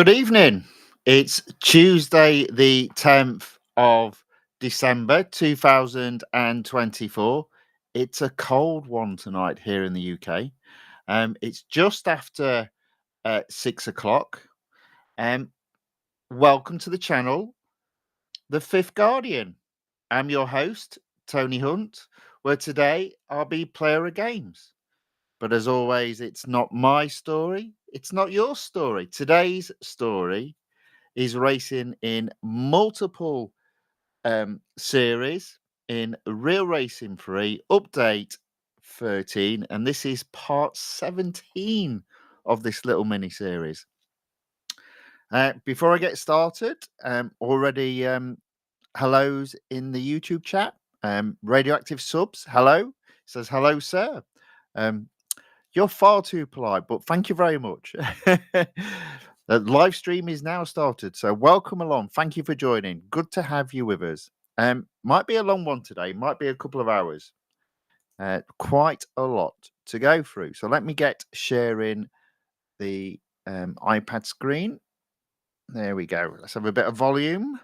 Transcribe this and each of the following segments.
Good evening. It's Tuesday, the 10th of December 2024. It's a cold one tonight here in the UK. It's just after 6 o'clock. Um, Welcome to the channel, The Fifth Guardian. I'm your host, Tony Hunt, where today I'll be player of games. But as always, it's not my story. It's not your story. Today's story is racing in multiple series in Real Racing 3 Update 13, and this is part 17 of this little mini series. Before I get started, already hellos in the YouTube chat. Radioactive Subs, hello, says hello, sir. You're far too polite, but thank you very much. The live stream is now started, so welcome along. Thank you for joining. Good to have you with us. Might be a long one today, might be a couple of hours. Quite a lot to go through. So let me get sharing the iPad screen. There we go. Let's have a bit of volume.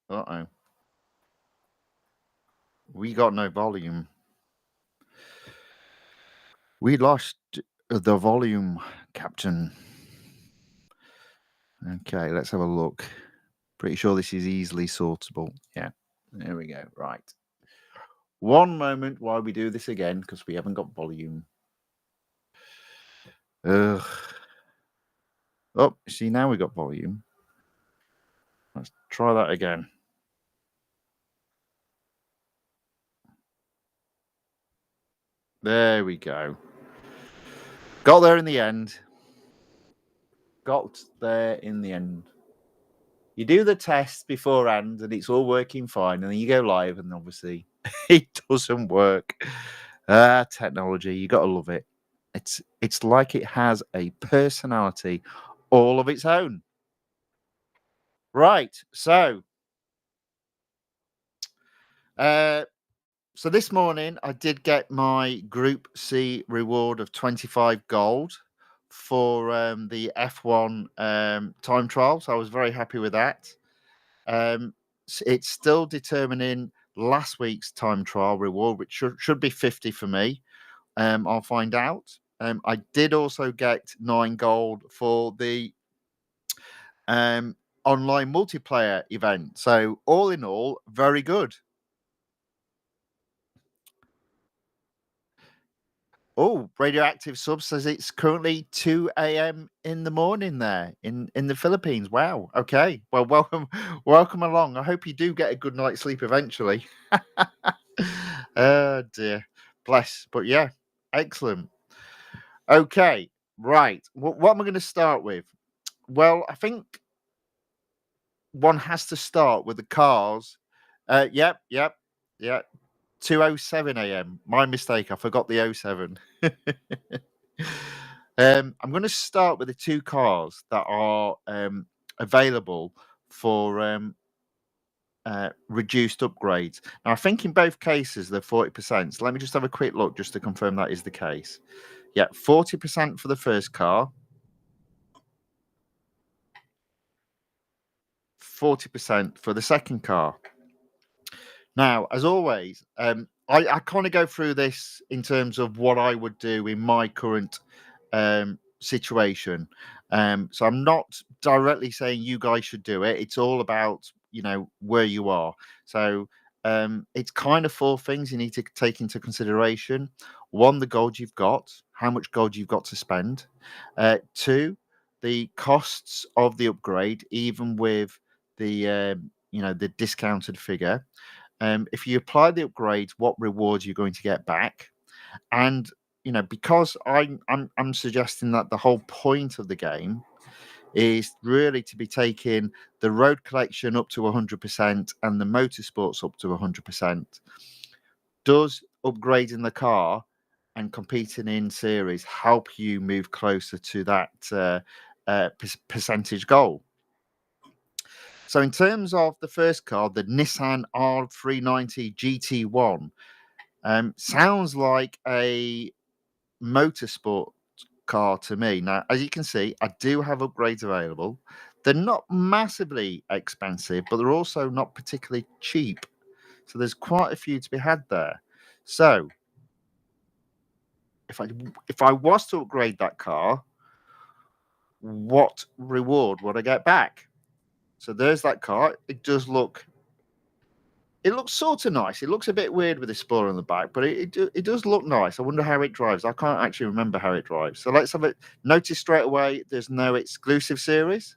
Uh-oh. We got no volume. We lost the volume, Captain. Okay, let's have a look. Pretty sure this is easily sortable. Yeah, there we go. Right. One moment while we do this again, because we haven't got volume. Ugh. Oh, see, now we got volume. Let's try that again. There we go. Got there in the end. Got there in the end. You do the test beforehand and it's all working fine, and then you go live and obviously it doesn't work. Technology, you got to love it. It's like it has a personality all of its own. Right, so this morning I did get my Group C reward of 25 gold for the F1 time trial, so I was very happy with that. It's still determining last week's time trial reward, which should be 50 for me. I'll find out. I did also get 9 gold for the online multiplayer event. So all in all, very good. Oh, Radioactive Sub says it's currently 2 a.m. in the morning there in the Philippines. Wow. Okay. Well, welcome along. I hope you do get a good night's sleep eventually. Oh dear. Bless. But yeah, excellent. Okay. Right. What am I going to start with? Well, I think one has to start with the cars. Yep. 2:07 a.m. My mistake. I forgot the 07. I'm going to start with the 2 cars that are available for reduced upgrades. Now, I think in both cases they're 40%. So let me just have a quick look just to confirm that is the case. Yeah, 40% for the first car. 40% for the second car. Now, as always, I kind of go through this in terms of what I would do in my current situation. So I'm not directly saying you guys should do it. It's all about, where you are. So it's kind of 4 things you need to take into consideration. 1, the gold you've got, how much gold you've got to spend. 2, the costs of the upgrade, even with the the discounted figure. If you apply the upgrades, what rewards you're going to get back. And because I'm suggesting that the whole point of the game is really to be taking the road collection up to 100% and the motorsports up to 100%. Does upgrading the car and competing in series help you move closer to that percentage goal? So in terms of the first car, the Nissan R390 GT1, sounds like a motorsport car to me. Now, as you can see, I do have upgrades available. They're not massively expensive, but they're also not particularly cheap. So there's quite a few to be had there. So if I was to upgrade that car, what reward would I get back? So there's that car. It looks sort of nice. It looks a bit weird with the spoiler on the back, but it does look nice. I wonder how it drives. I can't actually remember how it drives. So let's have it. Notice straight away there's no exclusive series.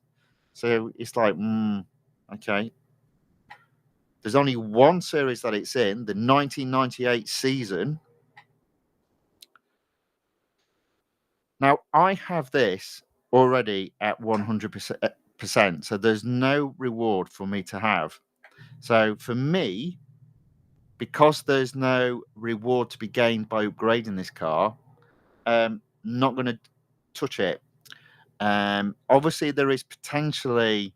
So it's like, okay. There's only one series that it's in, the 1998 season. Now, I have this already at 100%, so there's no reward for me to have. So for me, because there's no reward to be gained by upgrading this car, not going to touch it. Obviously, there is potentially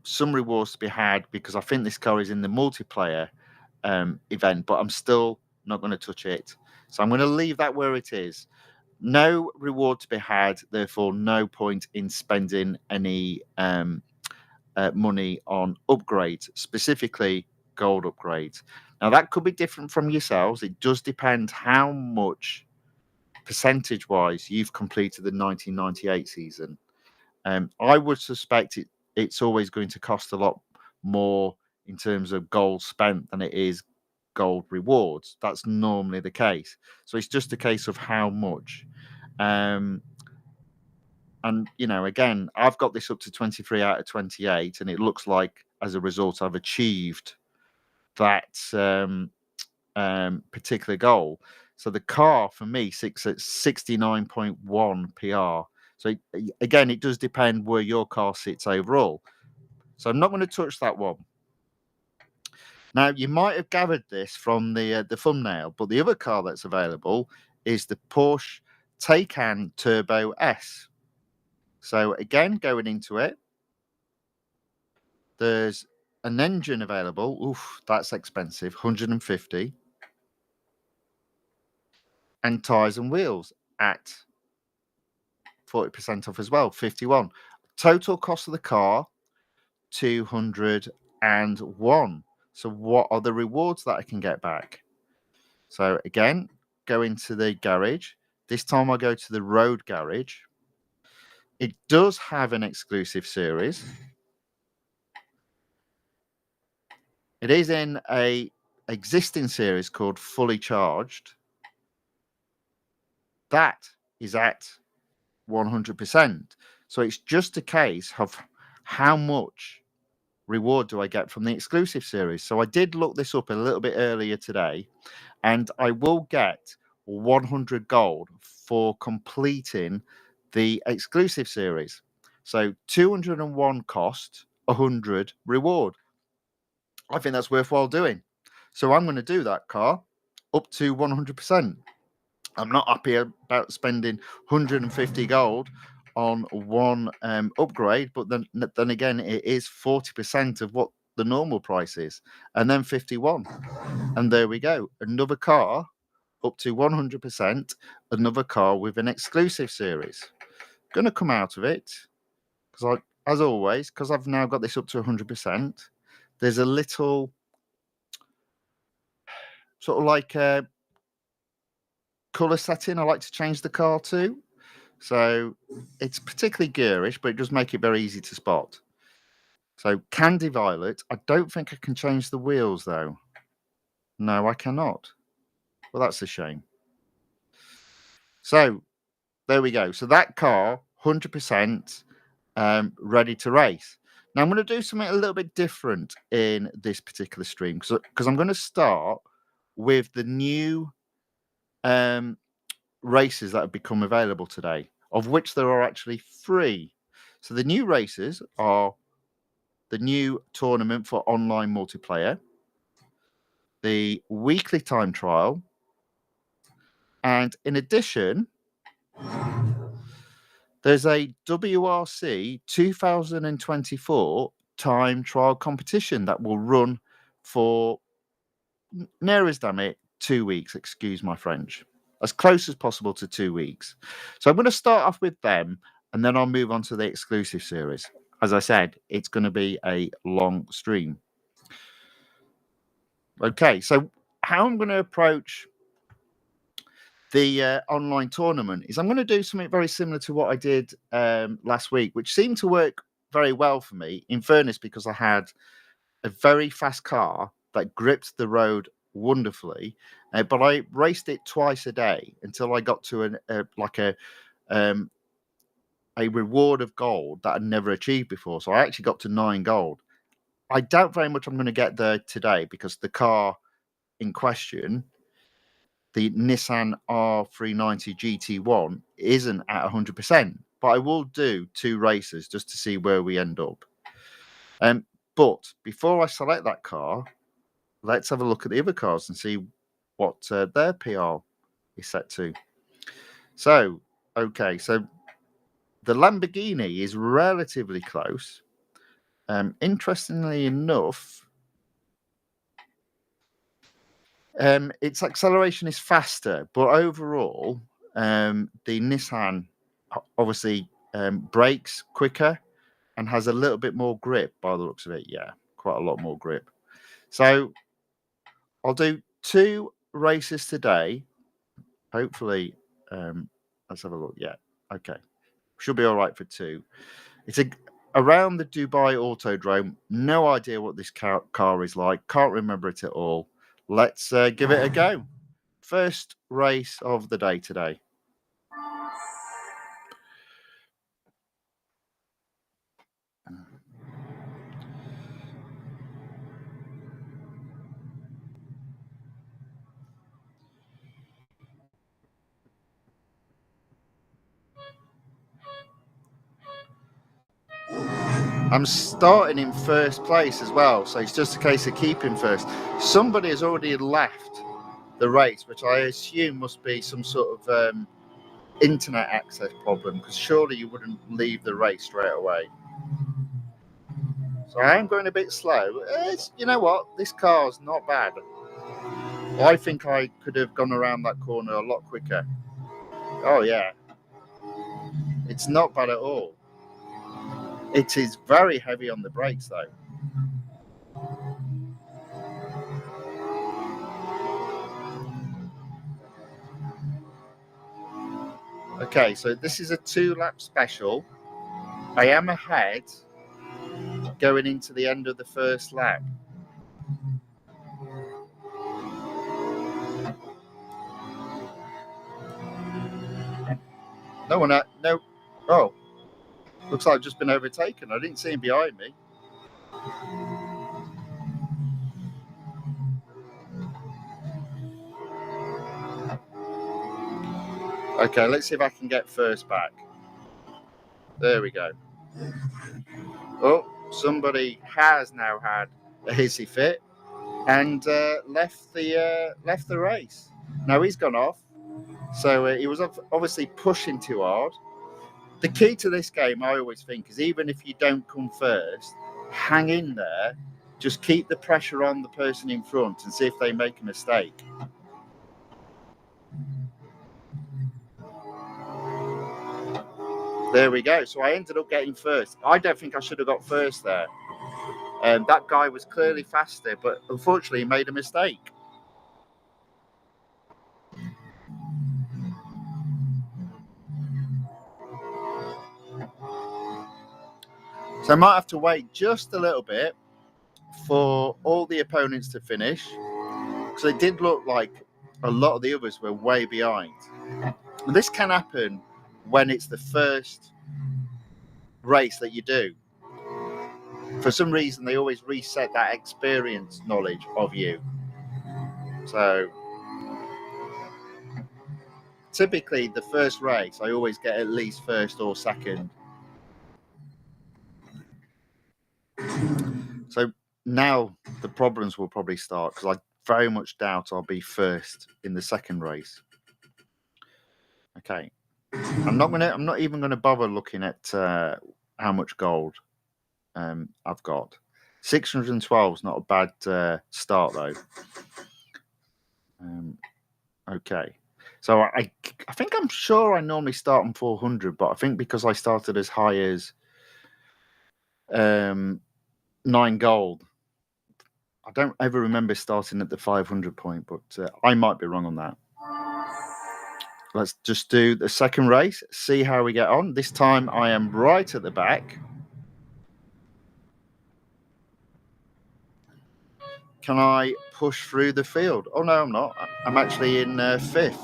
some rewards to be had because I think this car is in the multiplayer event, but I'm still not going to touch it. So I'm going to leave that where it is. No reward to be had, therefore no point in spending any money on upgrades, specifically gold upgrades. Now that could be different from yourselves. It does depend how much percentage-wise you've completed the 1998 season. I would suspect it's always going to cost a lot more in terms of gold spent than it is gold rewards. That's normally the case. So it's just a case of how much. And again, I've got this up to 23 out of 28, and it looks like as a result I've achieved that particular goal. So the car for me sits at 69.1 PR. So again, it does depend where your car sits overall. So I'm not going to touch that one. Now, you might have gathered this from the thumbnail, but the other car that's available is the Porsche Taycan Turbo S. So again, going into it, there's an engine available. Oof, that's expensive, 150. And tyres and wheels at 40% off as well, 51. Total cost of the car, 201. So what are the rewards that I can get back? So again, go into the garage. This time I go to the road garage. It does have an exclusive series. It is in a existing series called Fully Charged. That is at 100%. So it's just a case of how much reward do I get from the exclusive series. So I did look this up a little bit earlier today, and I will get 100 gold for completing the exclusive series. So 201 cost, 100 reward. I think that's worthwhile doing. So I'm going to do that car up to 100%. I'm not happy about spending 150 gold on one upgrade, but then again, it is 40% of what the normal price is, and then 51. And there we go. Another car up to 100%, another car with an exclusive series. Going to come out of it because as always, because I've now got this up to 100%, there's a little sort of like color setting I like to change the car to. So it's particularly gearish, but it does make it very easy to spot. So Candy Violet. I don't think I can change the wheels though. No, I cannot. Well, that's a shame. So there we go. So that car, 100% ready to race. Now I'm going to do something a little bit different in this particular stream because I'm going to start with the new races that have become available today, of which there are actually 3. So the new races are the new tournament for online multiplayer, the weekly time trial, and in addition, there's a WRC 2024 time trial competition that will run for near as damn it 2 weeks, excuse my French. as close as possible to 2 weeks. So I'm going to start off with them, and then I'll move on to the exclusive series. As I said, it's going to be a long stream. Okay, so how I'm going to approach the online tournament is I'm going to do something very similar to what I did last week, which seemed to work very well for me, in fairness, because I had a very fast car that gripped the road wonderfully, but I raced it twice a day until I got to a reward of gold that I'd never achieved before. So I actually got to 9 gold. I doubt very much I'm going to get there today because the car in question, the Nissan R390 GT1, isn't at 100%. But I will do 2 races just to see where we end up. But before I select that car, let's have a look at the other cars and see what their PR is set to. So, okay, so the Lamborghini is relatively close. Interestingly enough, its acceleration is faster, but overall, the Nissan obviously brakes quicker and has a little bit more grip by the looks of it. Yeah, quite a lot more grip. So I'll do 2 races today. Hopefully, let's have a look. Yeah, okay. Should be all right for 2. It's around the Dubai Autodrome. No idea what this car is like. Can't remember it at all. Let's give it a go. First race of the day today. I'm starting in first place as well, so it's just a case of keeping first. Somebody has already left the race, which I assume must be some sort of internet access problem, because surely you wouldn't leave the race straight away. So I am going a bit slow. You know what? This car's not bad. I think I could have gone around that corner a lot quicker. Oh, yeah. It's not bad at all. It is very heavy on the brakes, though. Okay, so this is a 2-lap special. I am ahead going into the end of the first lap. No one, no. Oh, looks like I've just been overtaken. I didn't see him behind me. Okay, let's see if I can get first back. There we go. Oh, somebody has now had a hissy fit and left the race. Now he's gone off, so he was obviously pushing too hard. The key to this game, I always think, is even if you don't come first, hang in there. Just keep the pressure on the person in front and see if they make a mistake. There we go. So I ended up getting first. I don't think I should have got first there. That guy was clearly faster, but unfortunately he made a mistake. So I might have to wait just a little bit for all the opponents to finish, because it did look like a lot of the others were way behind. And this can happen when it's the first race that you do. For some reason, they always reset that experience knowledge of you. So typically the first race, I always get at least first or second. So now the problems will probably start, because I very much doubt I'll be first in the second race. Okay. I'm not even going to bother looking at how much gold I've got. 612 is not a bad start, though. Okay. So I think I'm sure I normally start on 400, but I think because I started as high as 9 gold, I don't ever remember starting at the 500 point, but I might be wrong on that. Let's just do the second race, see how we get on. This time I am right at the back. Can I push through the field? Oh, no, I'm not. I'm actually in fifth.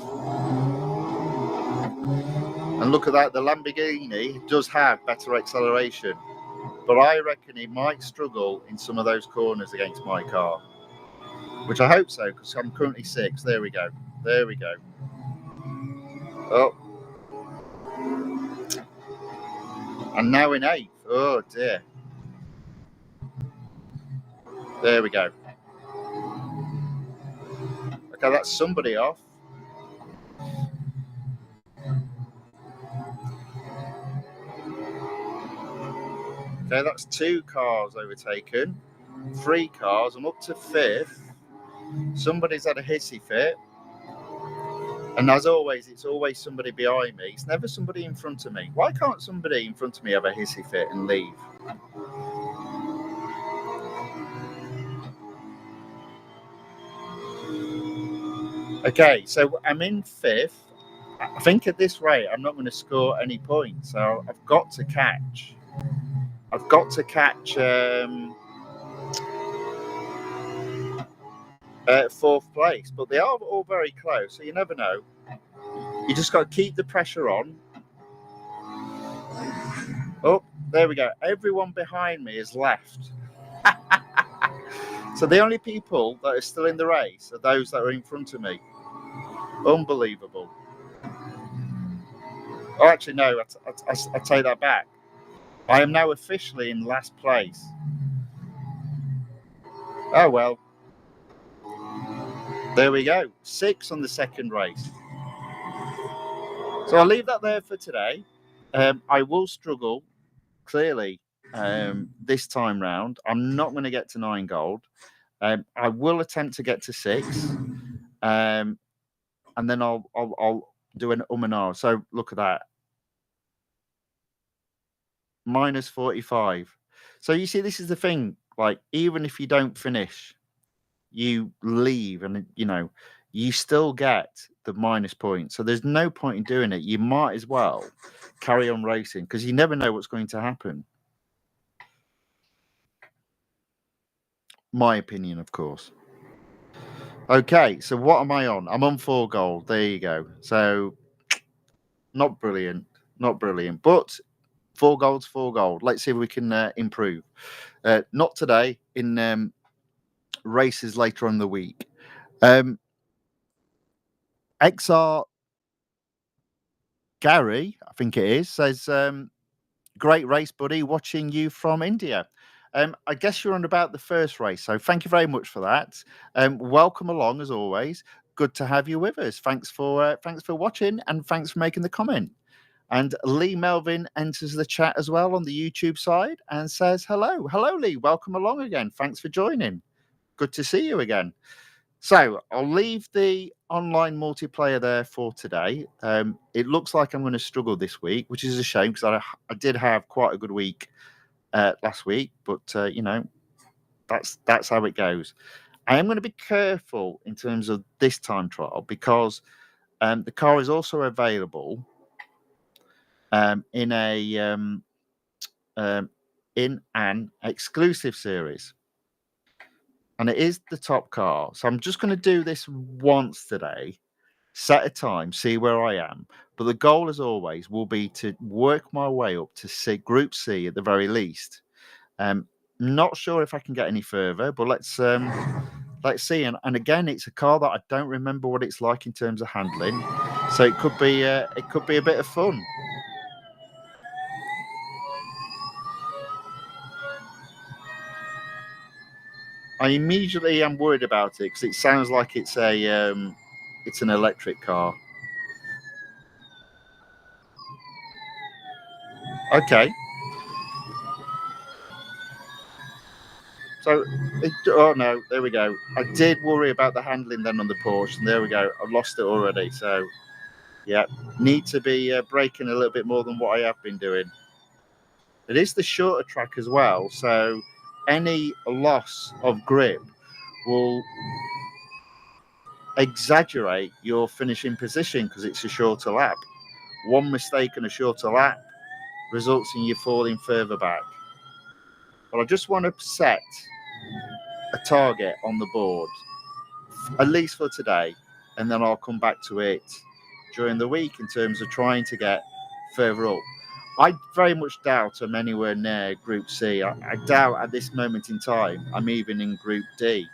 And look at that, the Lamborghini does have better acceleration, but I reckon he might struggle in some of those corners against my car, which I hope so, because I'm currently sixth. There we go. There we go. Oh. And now in eighth. Oh, dear. There we go. Okay, that's somebody off. Okay, that's 2 cars overtaken. 3 cars. I'm up to fifth. Somebody's had a hissy fit. And as always, it's always somebody behind me. It's never somebody in front of me. Why can't somebody in front of me have a hissy fit and leave? Okay, so I'm in fifth. I think at this rate, I'm not going to score any points. So I've got to catch. Fourth place, but they are all very close, so you never know. You just got to keep the pressure on. Oh, there we go. Everyone behind me is left. So the only people that are still in the race are those that are in front of me. Unbelievable. Oh, actually, no, I take that back. I am now officially in last place. Oh, well. There we go. 6 on the second race. So I'll leave that there for today. I will struggle, clearly, this time round. I'm not going to get to 9 gold. I will attempt to get to 6. And then I'll do an and ah. So look at that. Minus 45. So you see, this is the thing. Like, even if you don't finish, you leave and, you still get the minus point. So there's no point in doing it. You might as well carry on racing because you never know what's going to happen. My opinion, of course. Okay, so what am I on? I'm on 4 gold. There you go. So not brilliant, but 4 gold's 4 gold. Let's see if we can improve. Not today, in races later on in the week. XR Gary, I think it is, says, great race, buddy, watching you from India. I guess you're on about the first race, so thank you very much for that. Welcome along, as always. Good to have you with us. Thanks for watching, and thanks for making the comment. And Lee Melvin enters the chat as well on the YouTube side and says hello. Hello, Lee. Welcome along again. Thanks for joining. Good to see you again. So I'll leave the online multiplayer there for today. It looks like I'm going to struggle this week, which is a shame because I did have quite a good week last week, but that's how it goes. I am going to be careful in terms of this time trial because the car is also available in an exclusive series. And it is the top car. So I'm just going to do this once today, set a time, see where I am. But the goal, as always, will be to work my way up to Group C at the very least. Not sure if I can get any further, but let's see. And again, it's a car that I don't remember what it's like in terms of handling. So it could be a bit of fun. I immediately am worried about it because it sounds like it's an electric car. Okay. So, oh no, there we go. I did worry about the handling then on the Porsche, and there we go. I've lost it already. So, Yeah, need to be braking a little bit more than what I have been doing. It is the shorter track as well, so any loss of grip will exaggerate your finishing position because it's a shorter lap. One mistake on a shorter lap results in you falling further back. But I just want to set a target on the board, at least for today, and then I'll come back to it during the week in terms of trying to get further up. I very much doubt I'm anywhere near Group C. I doubt at this moment in time I'm even in Group D.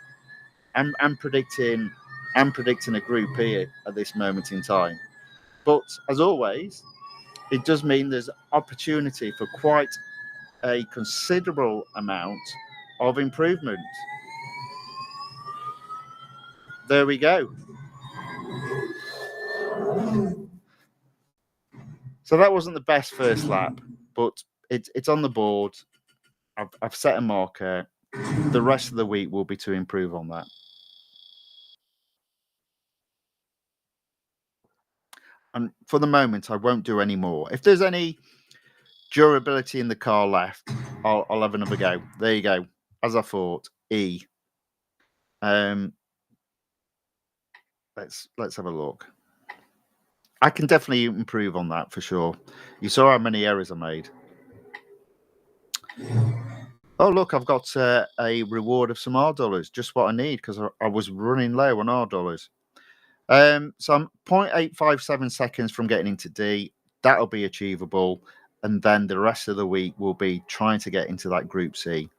I'm predicting a Group E at this moment in time. But as always, it does mean there's opportunity for quite a considerable amount of improvement. There we go. So that wasn't the best first lap, but it's on the board. I've set a marker. The rest of the week will be to improve on that. And for the moment, I won't do any more. If there's any durability in the car left, I'll have another go. There you go. As I thought, E. Let's have a look. I can definitely improve on that for sure. You saw how many errors I made. Oh, look, I've got a reward of some R dollars, just what I need because I was running low on R dollars. So I'm 0.857 seconds from getting into D. That'll be achievable. And then the rest of the week will be trying to get into that Group C.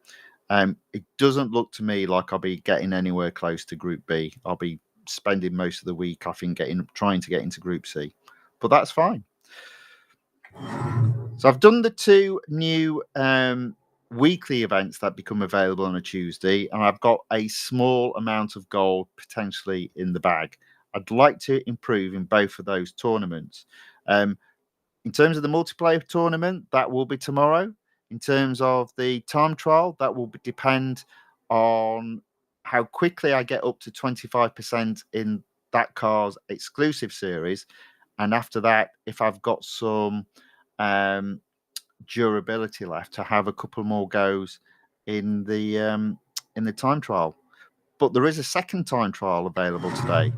It doesn't look to me like I'll be getting anywhere close to Group B. I'll be spending most of the week, I think, trying to get into Group C. But that's fine. So I've done the two new weekly events that become available on a Tuesday, and I've got a small amount of gold potentially in the bag. I'd like to improve in both of those tournaments. In terms of the multiplayer tournament, that will be tomorrow. In terms of the time trial, that will depend on how quickly I get up to 25% in that car's exclusive series. And after that, if I've got some durability left, to have a couple more goes in the time trial. But there is a second time trial available today,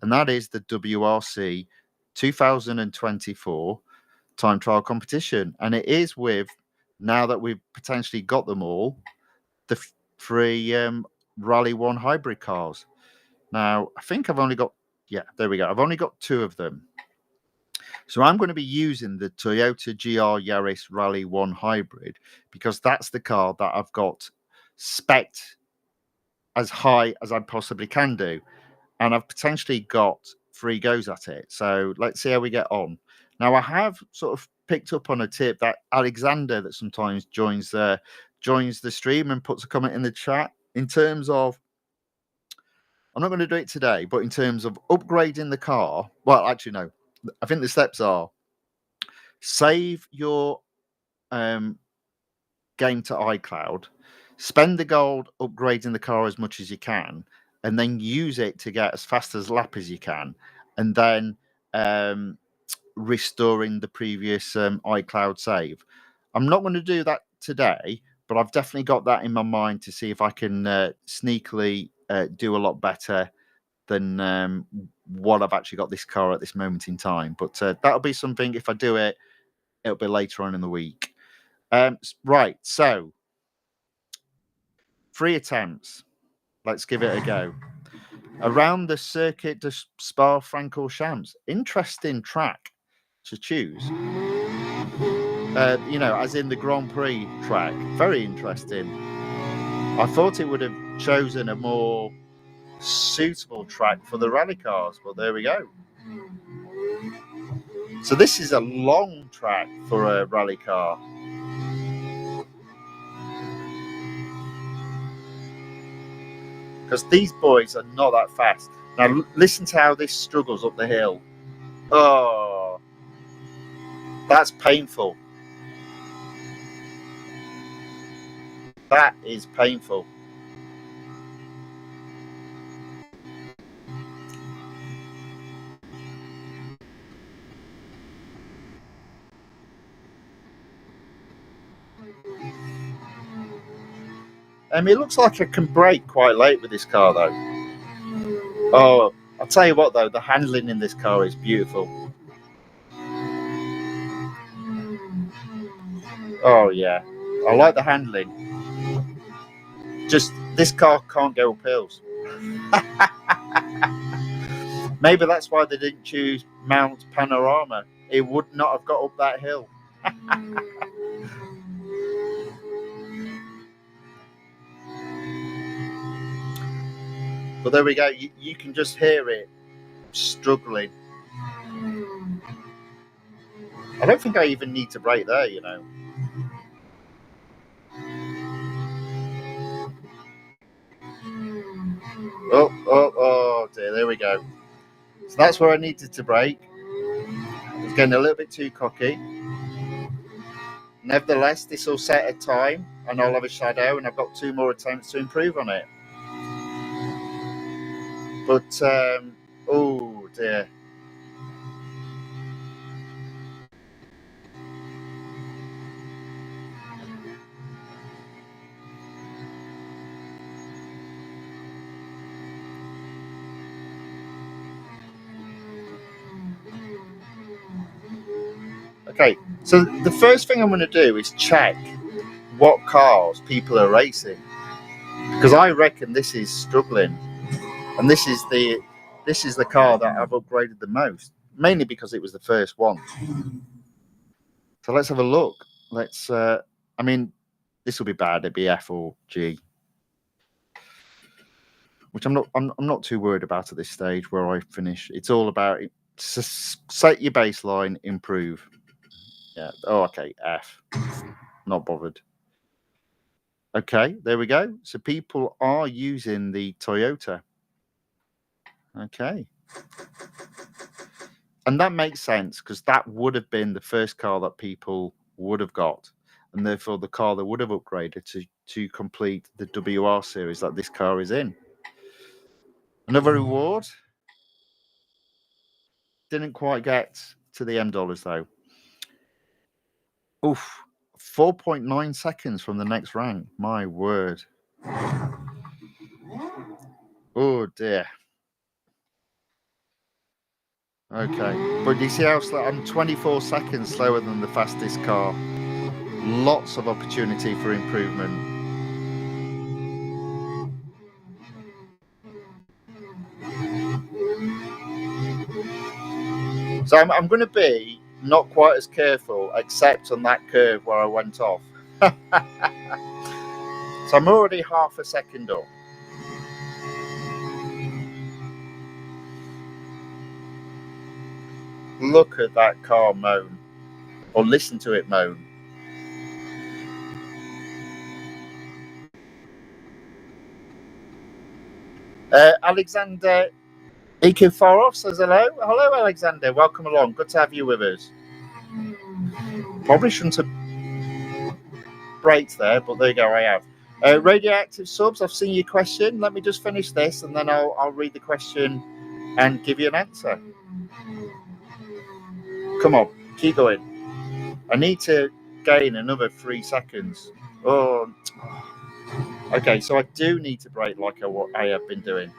and that is the WRC 2024 time trial competition. And it is with, now that we've potentially got them all, the three Rally 1 hybrid cars. Now, I think I've only got, yeah, there we go. I've only got two of them. So I'm going to be using the Toyota GR Yaris Rally 1 hybrid because that's the car that I've got spec'd as high as I possibly can do. And I've potentially got 3 goes at it. So let's see how we get on. Now, I have sort of picked up on a tip that Alexander, that sometimes joins the stream and puts a comment in the chat, in terms of, I'm not going to do it today, but in terms of upgrading the car. Well, actually, no. I think the steps are: save your game to iCloud, spend the gold upgrading the car as much as you can, and then use it to get as fast as lap as you can, and then restoring the previous iCloud save. I'm not going to do that today, but I've definitely got that in my mind to see if I can sneakily do a lot better than what I've actually got this car at this moment in time. But that'll be something, if I do it, it'll be later on in the week. Right, so 3 attempts. Let's give it a go. Around the Circuit de Spa-Francorchamps. Interesting track to choose. As in the Grand Prix track. Very interesting. I thought it would have chosen a more suitable track for the rally cars, but there we go. So this is a long track for a rally car. Because these boys are not that fast. Now listen to how this struggles up the hill. Oh, that's painful. That is painful. It looks like I can brake quite late with this car, though. Oh, I'll tell you what, though, the handling in this car is beautiful. Oh, yeah. I like the handling. Just, this car can't go up hills. Maybe that's why they didn't choose Mount Panorama. It would not have got up that hill. But there we go. You can just hear it struggling. I don't think I even need to brake there, you know. Oh dear, there we go. So that's where I needed to brake. I was getting a little bit too cocky. Nevertheless, this will set a time and I'll have a shadow, and I've got 2 more attempts to improve on it. But, oh dear. Okay, so the first thing I'm going to do is check what cars people are racing, because I reckon this is struggling, and this is the car that I've upgraded the most, mainly because it was the first one. So let's have a look. Let's. I mean, this will be bad. It'd be F or G, which I'm not too worried about at this stage where I finish. It's all about set your baseline, improve. Yeah. Oh, okay. F. Not bothered. Okay, there we go. So people are using the Toyota. Okay. And that makes sense, because that would have been the first car that people would have got, and therefore the car that would have upgraded to complete the WR series that this car is in. Another reward. Didn't quite get to the M dollars though. Oof. 4.9 seconds from the next rank. My word. Oh dear. Okay. But you see how slow? I'm 24 seconds slower than the fastest car. Lots of opportunity for improvement. So I'm going to be not quite as careful, except on that curve where I went off. So I'm already half a second up. Look at that car moan, or listen to it moan. Alexander Ikiforov says hello. Hello, Alexander. Welcome along. Good to have you with us. Probably shouldn't have braked there, but there you go. I have. Radioactive Subs, I've seen your question. Let me just finish this, and then I'll read the question and give you an answer. Come on, keep going. I need to gain another 3 seconds. Oh, okay. So I do need to brake like I have been doing.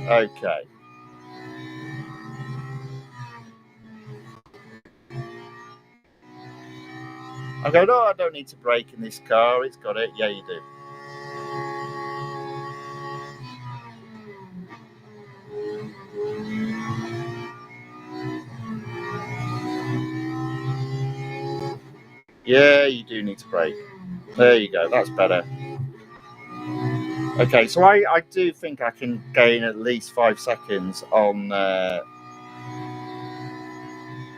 Okay. I go, no, I don't need to brake in this car. It's got it. Yeah, you do. Yeah, you do need to brake. There you go. That's better. Okay, so I do think I can gain at least 5 seconds on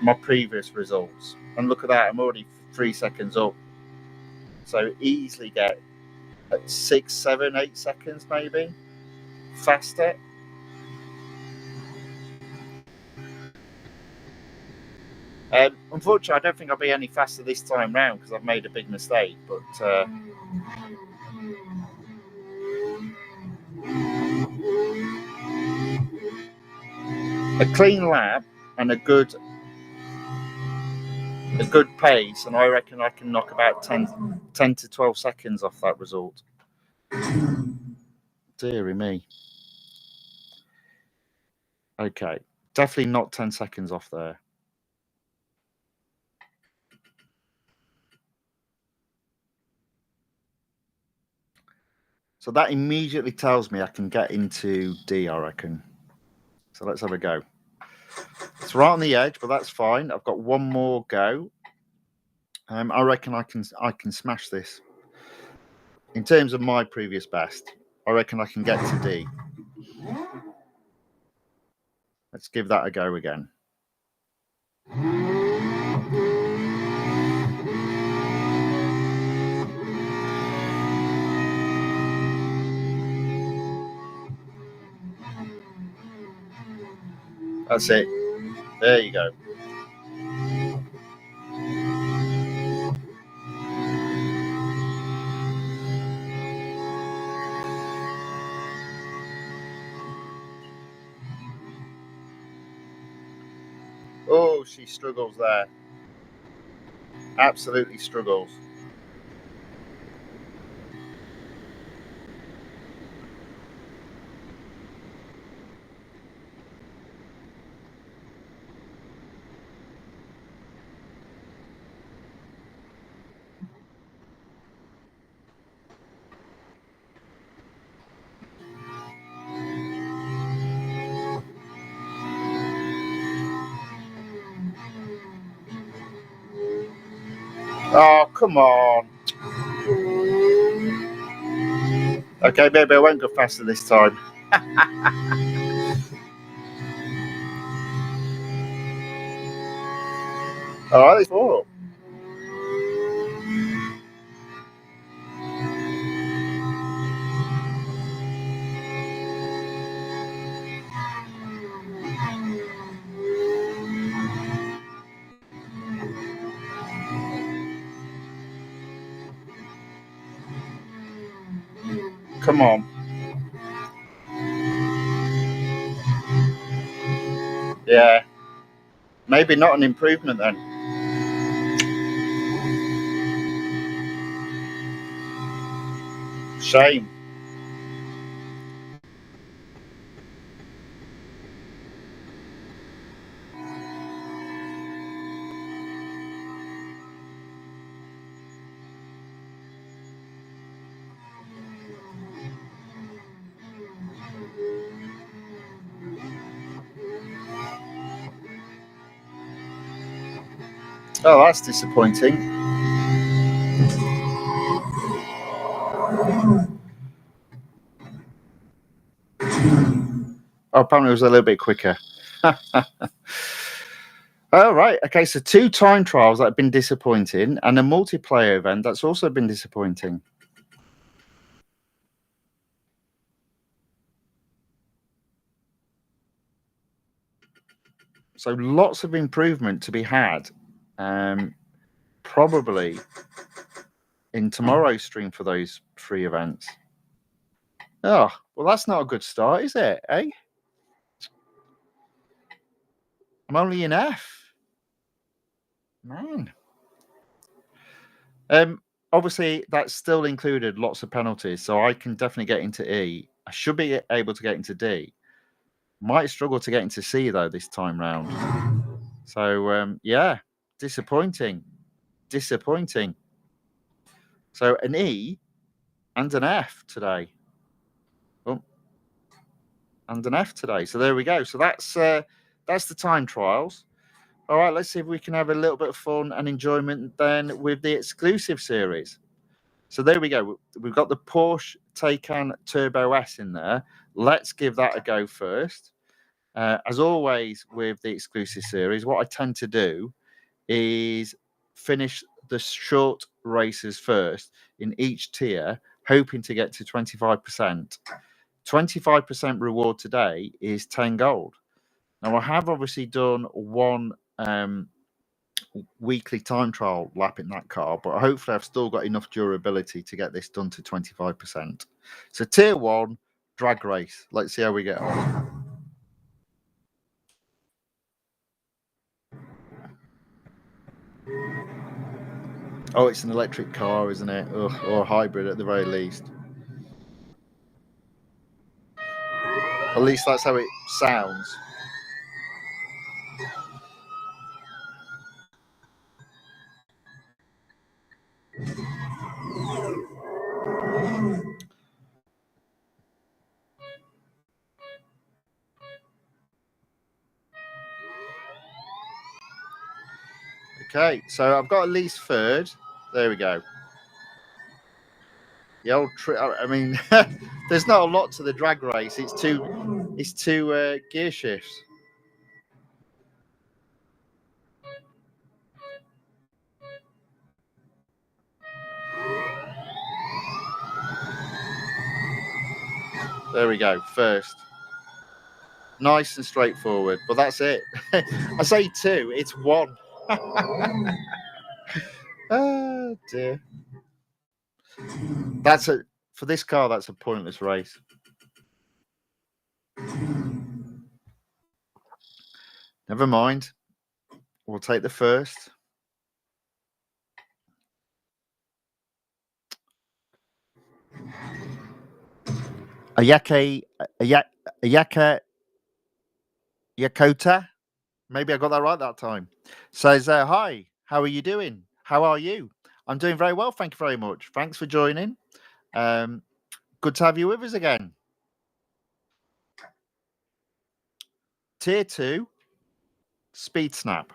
my previous results. And look at that, I'm already 3 seconds up. So easily get 6, 7, 8 seconds maybe faster. Unfortunately, I don't think I'll be any faster this time round because I've made a big mistake. But a clean lap and a good a good pace, and I reckon I can knock about 10 to 12 seconds off that result. Deary me. Okay, definitely not 10 seconds off there. So that immediately tells me I can get into D, I reckon. So let's have a go. It's right on the edge, but that's fine. I've got one more go. I reckon I can smash this. In terms of my previous best, I reckon I can get to D. Let's give that a go again. That's it. There you go. Oh, she struggles there. Absolutely struggles. Oh, come on. Okay, maybe I won't go faster this time. All right, it's 4. Come on. Yeah. Maybe not an improvement then. Shame. Oh, that's disappointing. Oh, apparently it was a little bit quicker. Oh, right. Okay, so 2 time trials that have been disappointing and a multiplayer event that's also been disappointing. So lots of improvement to be had. Probably in tomorrow's stream for those 3 events. Oh, well, that's not a good start, is it? Eh? I'm only in F. Man. Obviously, that's still included lots of penalties, so I can definitely get into E. I should be able to get into D. Might struggle to get into C, though, this time round. So, yeah, disappointing. Disappointing. So, an E and an F today. Oh, and an F today. So, there we go. So, that's the time trials. All right, let's see if we can have a little bit of fun and enjoyment then with the exclusive series. So there we go. We've got the Porsche Taycan Turbo S in there. Let's give that a go first. As always with the exclusive series, what I tend to do is finish the short races first in each tier, hoping to get to 25%. 25% reward today is 10 gold. Now, I have obviously done one weekly time trial lap in that car, but hopefully I've still got enough durability to get this done to 25%. So tier 1 drag race. Let's see how we get on. Oh, it's an electric car, isn't it? Ugh, or a hybrid at the very least. At least that's how it sounds. Okay, so I've got at least third. There we go. The old I mean, there's not a lot to the drag race. It's two gear shifts. There we go. First, nice and straightforward. But that's it. I say two. It's one. Oh dear. For this car. That's a pointless race. Never mind. We'll take the first. Ayaka Yakota. Maybe I got that right that time. Says, hi, how are you doing? How are you? I'm doing very well. Thank you very much. Thanks for joining. Good to have you with us again. Tier 2, Speed Snap.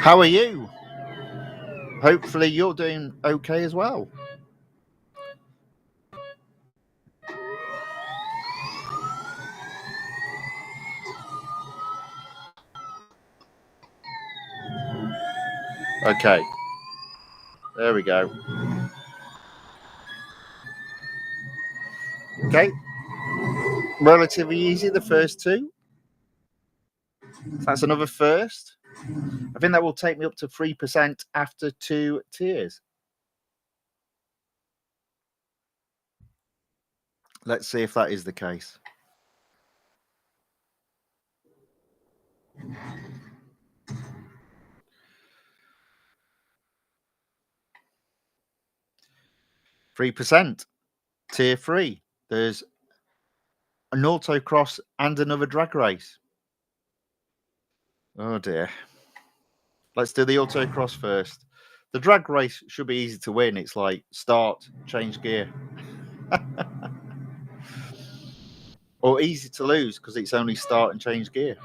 How are you? Hopefully you're doing okay as well. Okay. There we go. Okay. Relatively easy, the first two. That's another first. I think that will take me up to 3% after 2 tiers. Let's see if that is the case. %. Tier 3. There's an autocross and another drag race. Oh dear. Let's do the autocross first. The drag race should be easy to win. It's like start, change gear. Or easy to lose because it's only start and change gear.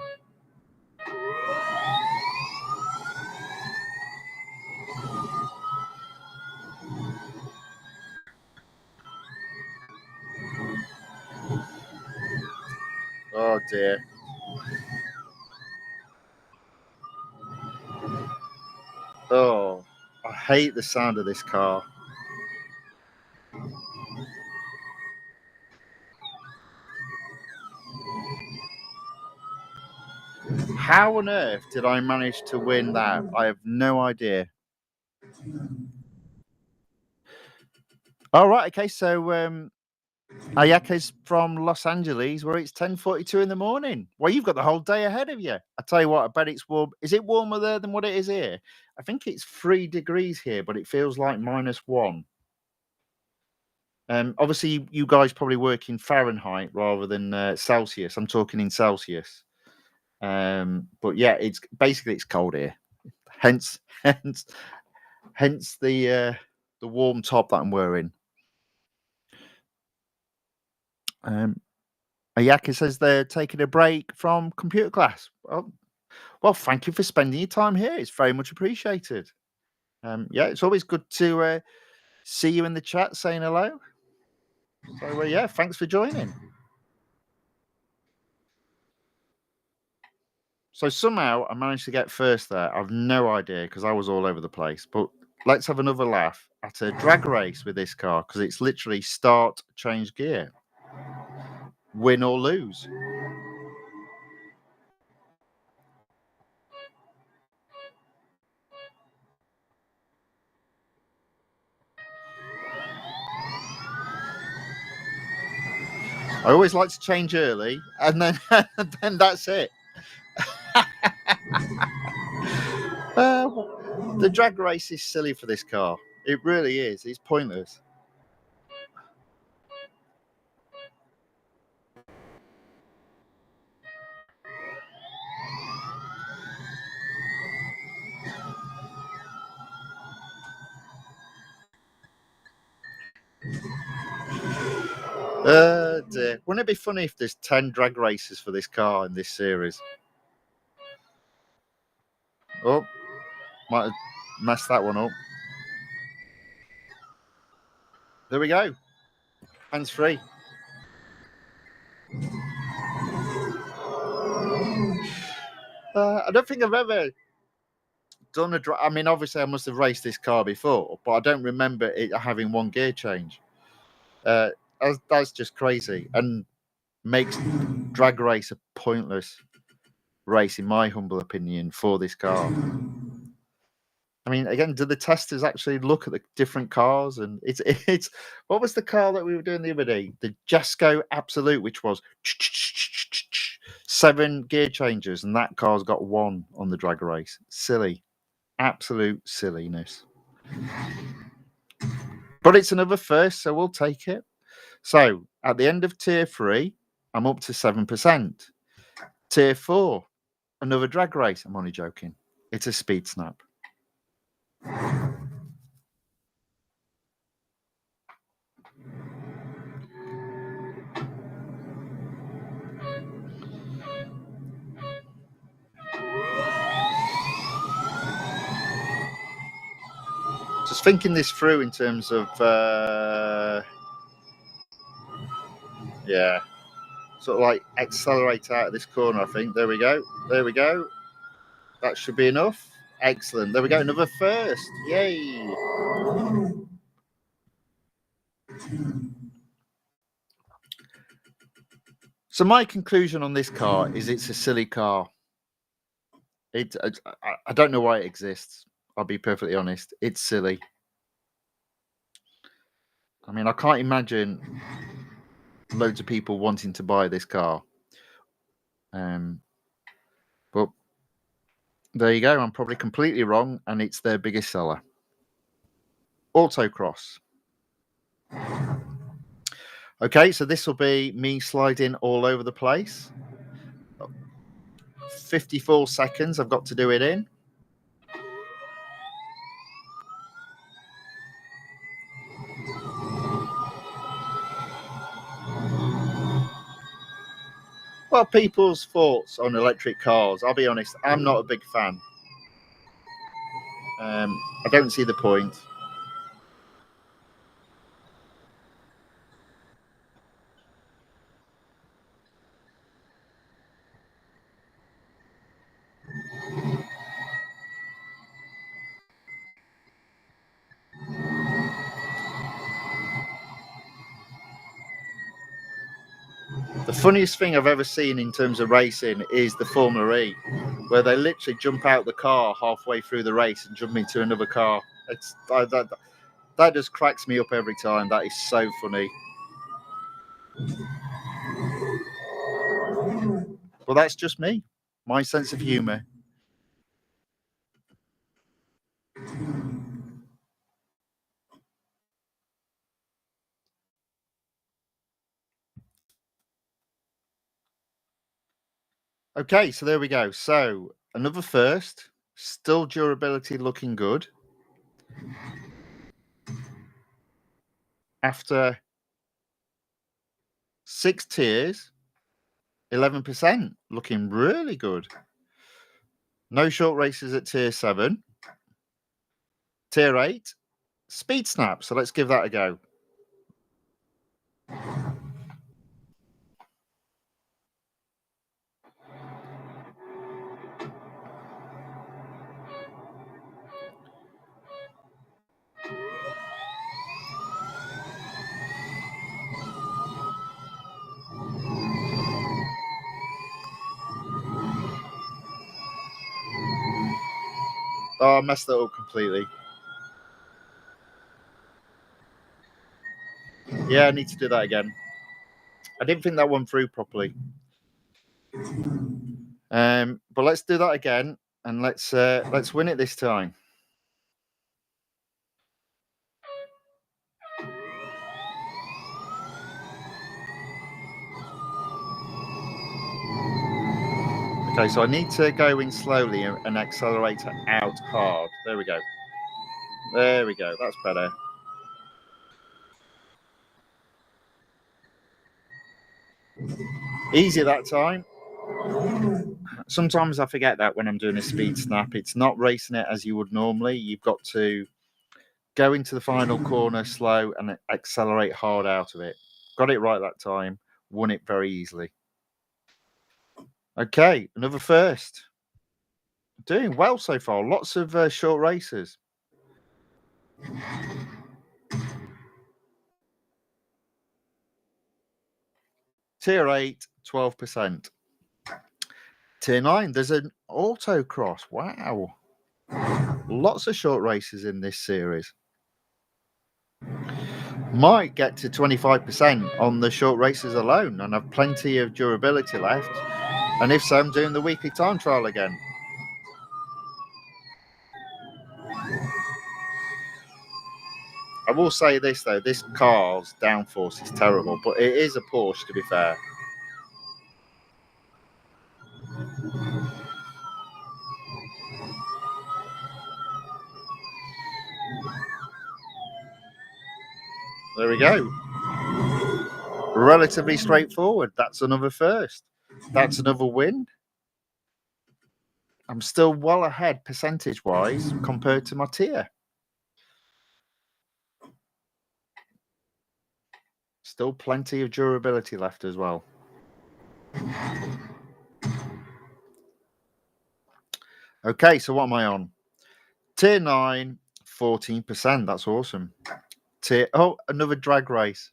Oh dear. Oh, I hate the sound of this car. How on earth did I manage to win that? I have no idea. All right, okay, so Ayaka's from Los Angeles, where it's 10:42 in the morning. Well, you've got the whole day ahead of you. I tell you what, I bet it's warm. Is it warmer there than what it is here? I think it's 3 degrees here, but it feels like -1. Obviously, you guys probably work in Fahrenheit rather than Celsius. I'm talking in Celsius. But yeah, it's basically it's cold here. Hence, hence the warm top that I'm wearing. Ayaka says they're taking a break from computer class. Well, thank you for spending your time here. It's very much appreciated. Yeah, it's always good to see you in the chat saying hello. So yeah, thanks for joining. So somehow I managed to get first there. I've no idea because I was all over the place. But let's have another laugh at a drag race with this car because it's literally start, change gear, win or lose. I always like to change early, and then then that's it. The drag race is silly for this car. It really is. It's pointless. Dear. Wouldn't it be funny if there's 10 drag races for this car in this series? Oh, might have messed that one up. There we go. Hands free. I don't think I've ever done a I mean, obviously, I must have raced this car before, but I don't remember it having one gear change. That's just crazy and makes drag race a pointless race, in my humble opinion, for this car. I mean, again, do the testers actually look at the different cars? And it's what was the car that we were doing the other day? The Jesco Absolute, which was 7 gear changes, and that car's got 1 on the drag race. Silly, absolute silliness. But it's another first, so we'll take it. So at the end of tier 3, I'm up to 7%. Tier 4, another drag race. I'm only joking. It's a speed snap. Just thinking this through in terms of, yeah, sort of like accelerate out of this corner, I think. There we go. There we go. That should be enough. Excellent. There we go. Another first. Yay. So my conclusion on this car is it's a silly car. I don't know why it exists. I'll be perfectly honest. It's silly. I mean, I can't imagine loads of people wanting to buy this car. But there you go. I'm probably completely wrong, and it's their biggest seller. Autocross. Okay, so this will be me sliding all over the place. 54 seconds I've got to do it in. Well, people's thoughts on electric cars. I'll be honest, I'm not a big fan. I don't see the point. The funniest thing I've ever seen in terms of racing is the Formula E, where they literally jump out the car halfway through the race and jump into another car. That just cracks me up every time. That is so funny. Well, that's just me, my sense of humour. Okay, so there we go. So another first, still durability looking good. After 6 tiers, 11%, looking really good. No short races at tier 7. Tier 8, speed snap. So let's give that a go. Oh, I messed that up completely. Yeah, I need to do that again. I didn't think that one through properly. But let's do that again, and let's win it this time. Okay, so I need to go in slowly and accelerate out hard. There we go. There we go. That's better. Easy that time. Sometimes I forget that when I'm doing a speed snap. It's not racing it as you would normally. You've got to go into the final corner slow and accelerate hard out of it. Got it right that time. Won it very easily. Okay, another first. Doing well so far. Lots of short races. Tier 8, 12%. Tier 9, there's an autocross. Wow. Lots of short races in this series. Might get to 25% on the short races alone and have plenty of durability left. And if so, I'm doing the weekly time trial again. I will say this though, this car's downforce is terrible, but it is a Porsche to be fair. There we go. Relatively straightforward. That's another first. That's another win. I'm still well ahead percentage-wise compared to my tier. Still plenty of durability left as well. Okay, so what am I on? Tier 9, 14%. That's awesome. Oh, another drag race.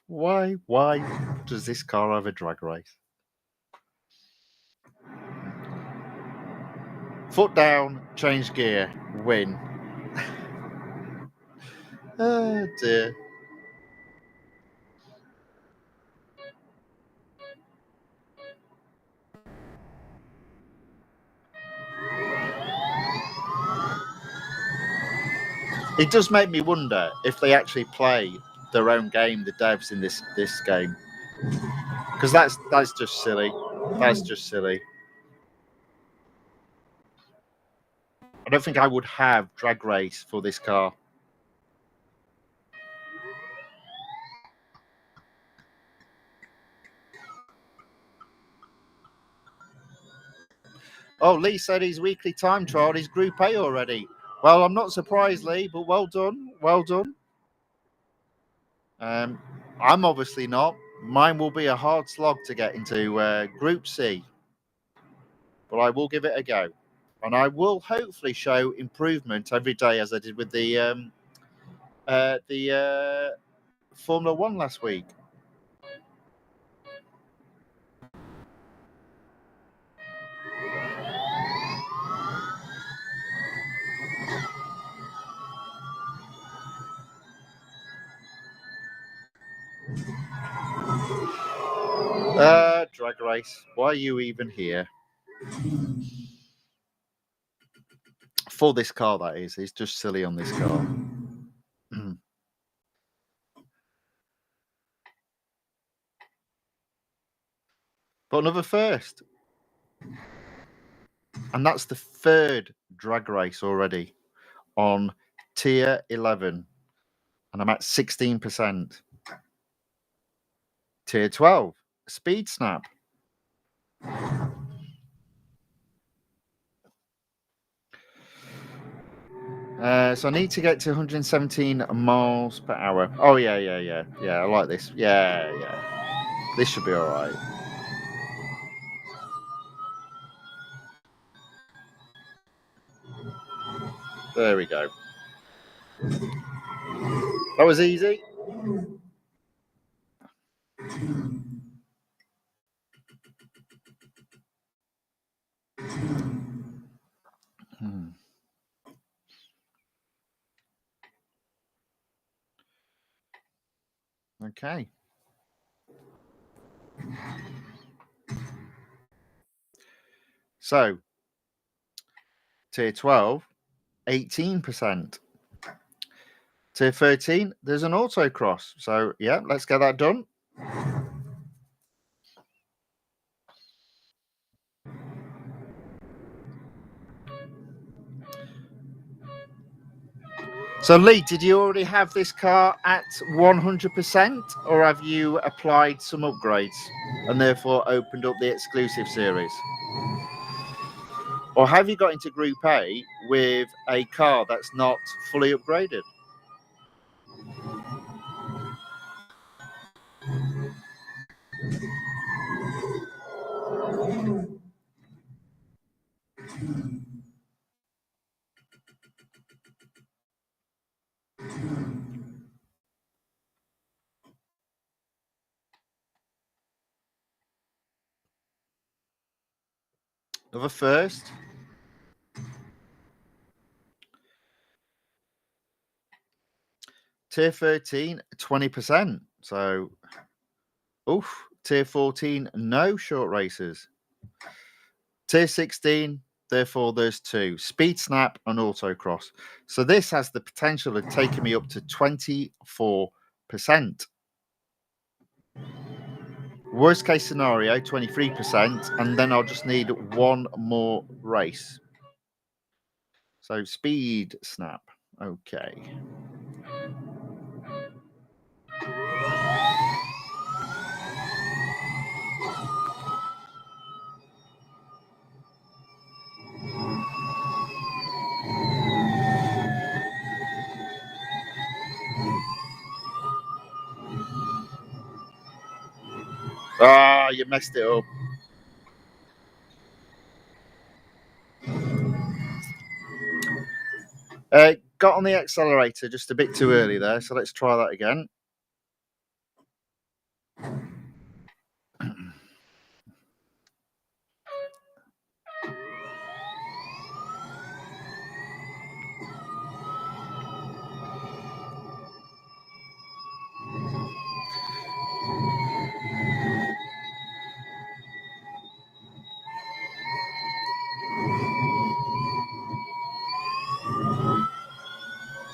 Why does this car have a drag race? Foot down, change gear, win. Oh dear. It does make me wonder if they actually play their own game, the devs in this game, because that's just silly. That's just silly. I don't think I would have drag race for this car. Oh, Lee said his weekly time trial is Group A already. Well, I'm not surprised, Lee, but well done. Well done. I'm obviously not. Mine will be a hard slog to get into Group C, but I will give it a go. And I will hopefully show improvement every day as I did with the Formula One last week. Drag race. Why are you even here? For this car, that is. It's just silly on this car. But another first. And that's the third drag race already on tier 11. And I'm at 16%. Tier 12, speed snap. So I need to get to 117 miles per hour. Oh, yeah. I like this. Yeah. This should be all right. There we go. That was easy. Okay. So, tier 12, 18%. Tier 13, there's an autocross. So, yeah, let's get that done. So, Lee, did you already have this car at 100%, or have you applied some upgrades and therefore opened up the exclusive series? Or have you got into Group A with a car that's not fully upgraded? Another first. Tier 13, 20%. So, oof. Tier 14, no short races. Tier 16, therefore there's 2. Speed Snap and Autocross. So this has the potential of taking me up to 24%. Worst case scenario, 23%, and then I'll just need one more race. So Speed Snap. Okay. Ah, you messed it up. Got on the accelerator just a bit too early there, so let's try that again.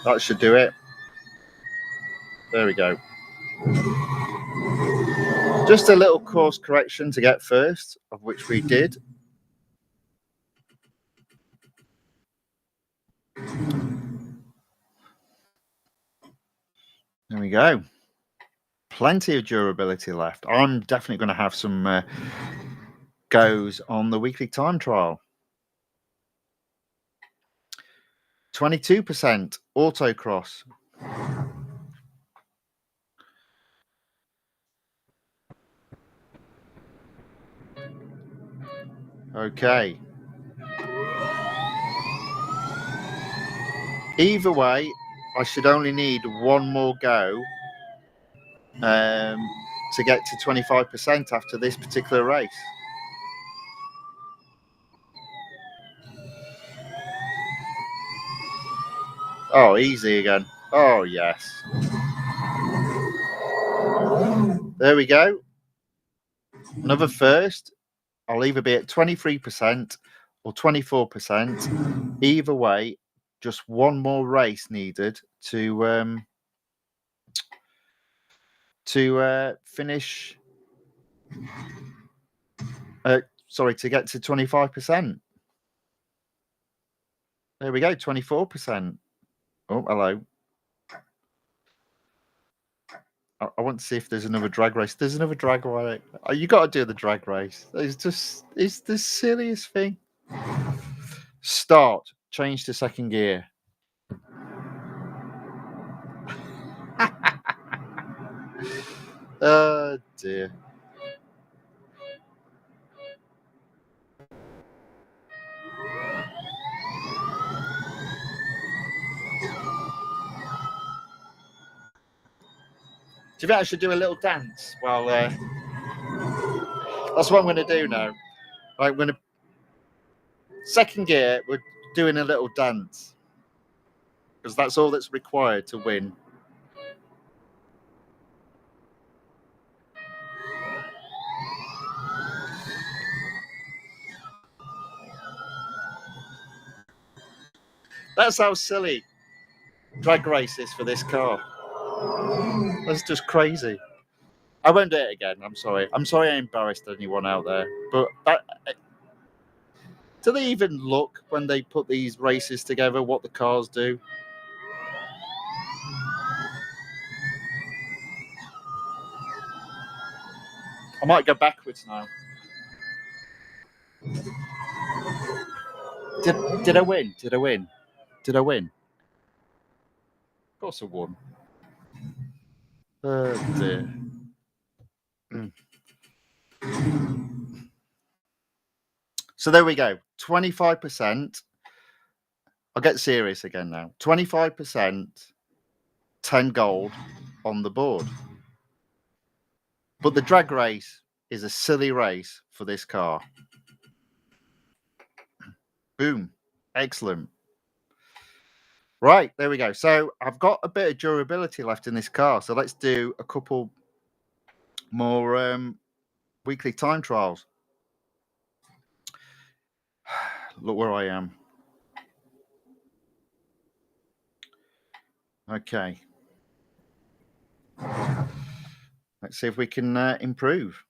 That should do it. There we go. Just a little course correction to get first, of which we did. There we go. Plenty of durability left. I'm definitely going to have some goes on the weekly time trial. 22% autocross. Okay. Either way, I should only need one more go to get to 25% after this particular race. Oh, easy again. Oh, yes. There we go. Another first. I'll either be at 23% or 24%. Either way, just one more race needed to finish. Sorry, to get to 25%. There we go, 24%. Oh, hello. I want to see if there's another drag race. There's another drag race. Oh, you got to do the drag race. It's the silliest thing. Start. Change to second gear. Oh, dear. Do you think I should do a little dance? Well, that's what I'm going to do now. I'm going to second gear. We're doing a little dance because that's all that's required to win. That's how silly drag race is for this car. That's just crazy. I won't do it again. I'm sorry. I'm sorry I embarrassed anyone out there. But do they even look when they put these races together what the cars do? I might go backwards now. Did I win? Did I win? Did I win? Of course I won. Oh dear. So there we go. 25%. I'll get serious again now. 25%, 10 gold on the board. But the drag race is a silly race for this car. Boom. Excellent. Right, there we go. So I've got a bit of durability left in this car. So let's do a couple more weekly time trials. Look where I am. Okay. Let's see if we can improve.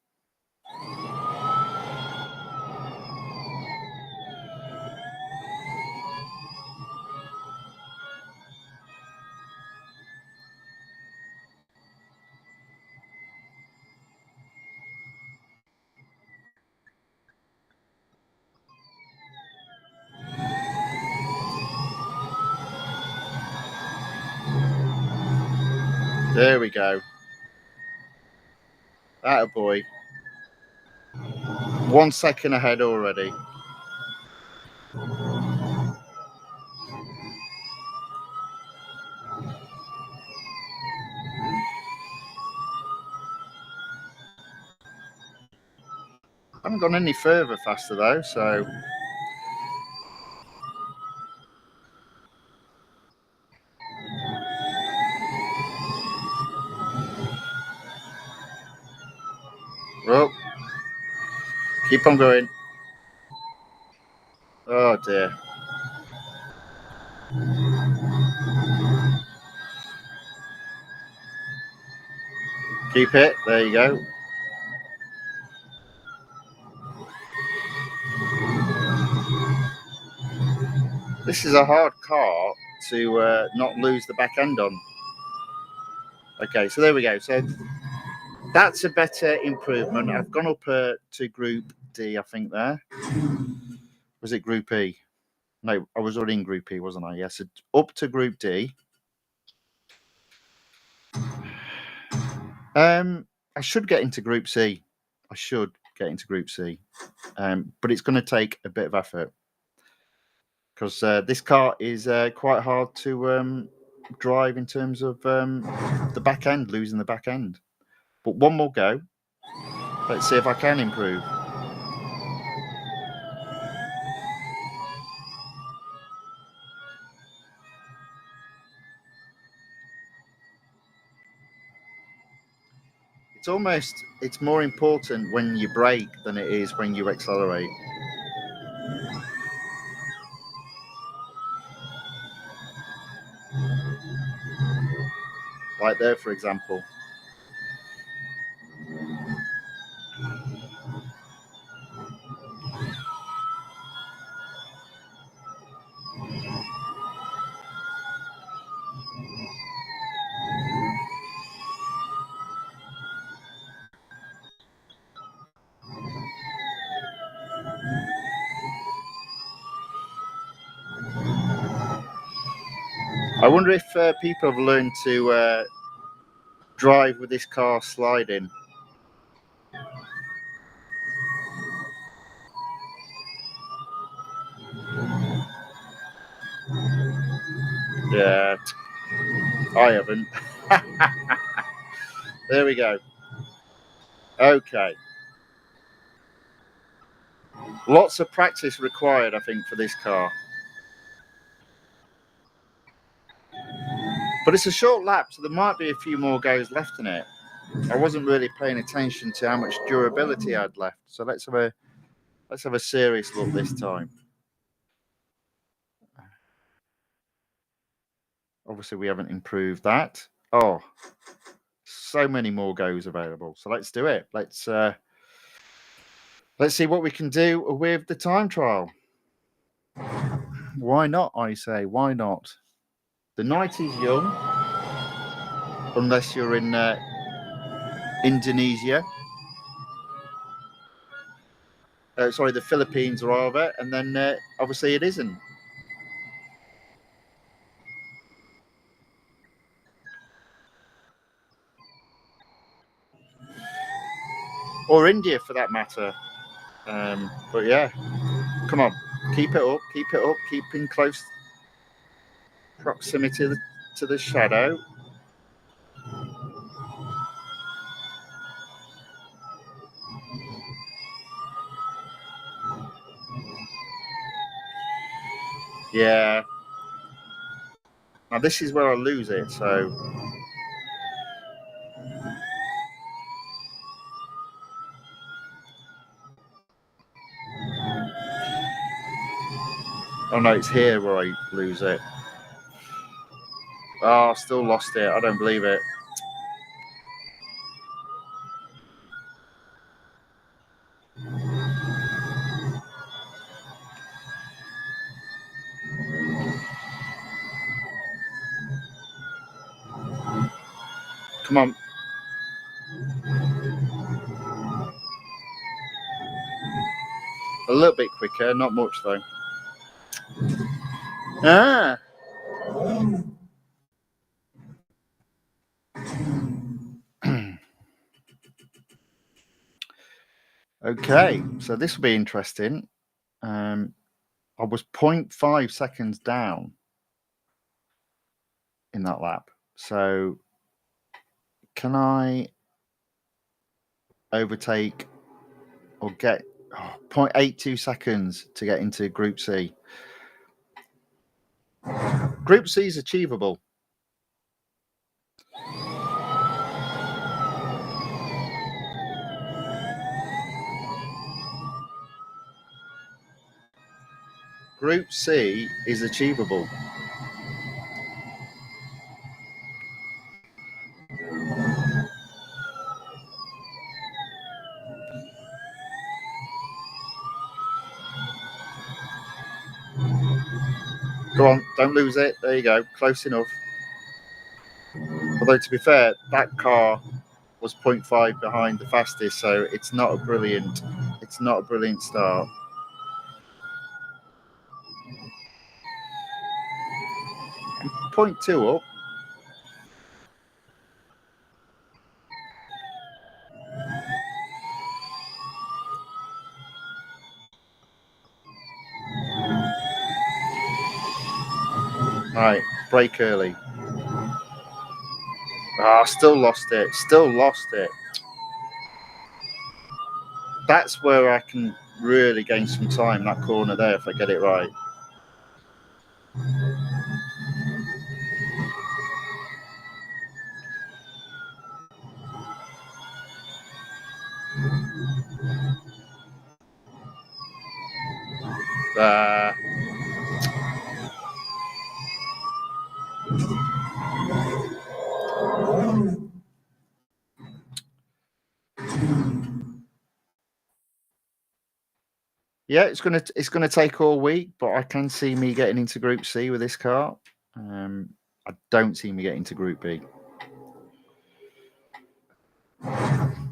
There we go. Attaboy. 1 second ahead already. I haven't gone any further faster though, so well, keep on going. Oh dear. Keep it. There you go. This is a hard car to not lose the back end on. Okay, so there we go. So that's a better improvement. I've gone up to Group D, I think there. Was it Group E? No, I was already in Group E, wasn't I? Yes, up to Group D. I should get into Group C. I should get into Group C. But it's going to take a bit of effort because this car is quite hard to drive in terms of the back end, losing the back end. But one more go. Let's see if I can improve. It's more important when you brake than it is when you accelerate. Like there, for example. I wonder if people have learned to drive with this car sliding. Yeah, I haven't. There we go. Okay. Lots of practice required, I think, for this car. But it's a short lap, so there might be a few more goes left in it. I wasn't really paying attention to how much durability I had left. So let's have a serious look this time. Obviously, we haven't improved that. Oh, so many more goes available. So let's do it. Let's see what we can do with the time trial. Why not, I say? Why not? The night is young, unless you're in Indonesia. Sorry, the Philippines rather, and then obviously it isn't. Or India for that matter. But yeah, come on, keep it up, keep in close proximity to the shadow. Yeah. Now this is where I lose it, so. Oh no, it's here where I lose it. Oh, still lost it. I don't believe it. Come on. A little bit quicker, not much though. Ah! Okay, so this will be interesting. I was 0.5 seconds down in that lap. So can I overtake or get 0.82 seconds to get into Group C? Group C is achievable. Group C is achievable. Go on, don't lose it. There you go, close enough. Although to be fair, that car was 0.5 behind the fastest, so it's not a brilliant start. Point 2 up. Right, brake early. Still lost it. That's where I can really gain some time, that corner there, if I get it right. Yeah, it's gonna take all week, but I can see me getting into Group C with this car. I don't see me getting to Group B.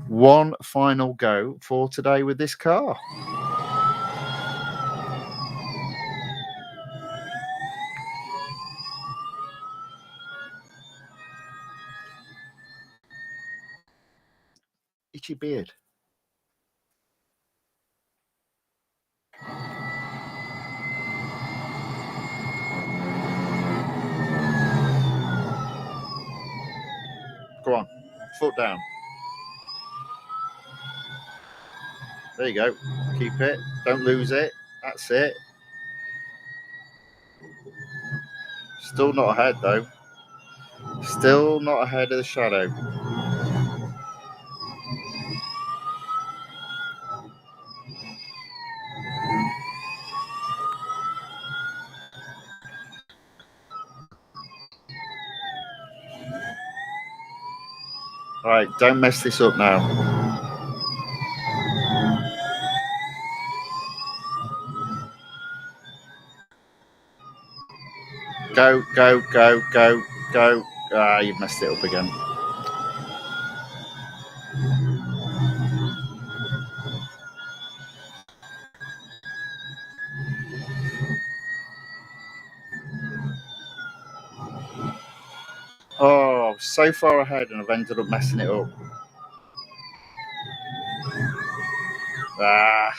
One final go for today with this car. Itchy beard. Go on, foot down. There you go. Keep it. Don't lose it. That's it. Still not ahead though. Still not ahead of the shadow. Right, don't mess this up now. Go, go, go, go, go. Ah, you've messed it up again. Oh, so far ahead and I've ended up messing it up. Ah.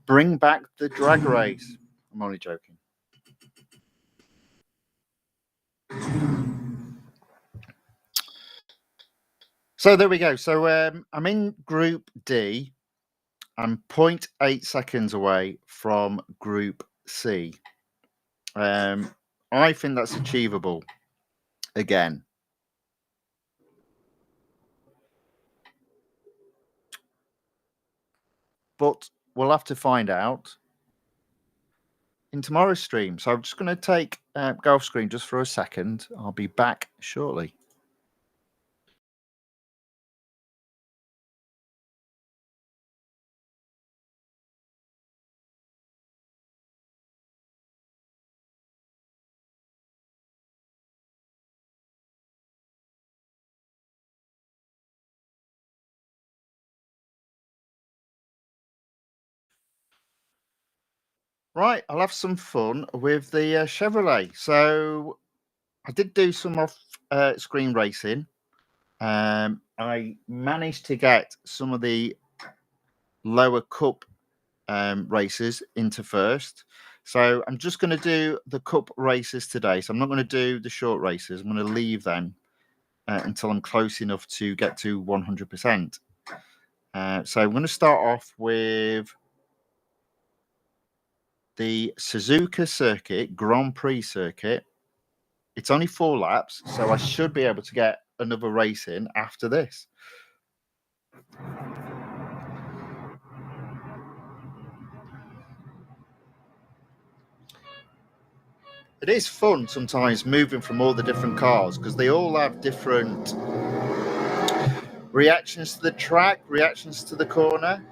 Bring back the drag race. I'm only joking. So there we go. So I'm in Group D. I'm 0.8 seconds away from Group C. I think that's achievable again. But we'll have to find out in tomorrow's stream. So I'm just going to take go off screen just for a second. I'll be back shortly. Right, I'll have some fun with the Chevrolet. So I did do some off screen racing. I managed to get some of the lower cup races into first. So I'm just going to do the cup races today. So I'm not going to do the short races. I'm going to leave them until I'm close enough to get to 100%. So I'm going to start off with the Suzuka circuit, Grand Prix circuit. It's only 4 laps, so I should be able to get another race in after this. It is fun sometimes moving from all the different cars because they all have different reactions to the track, reactions to the corner.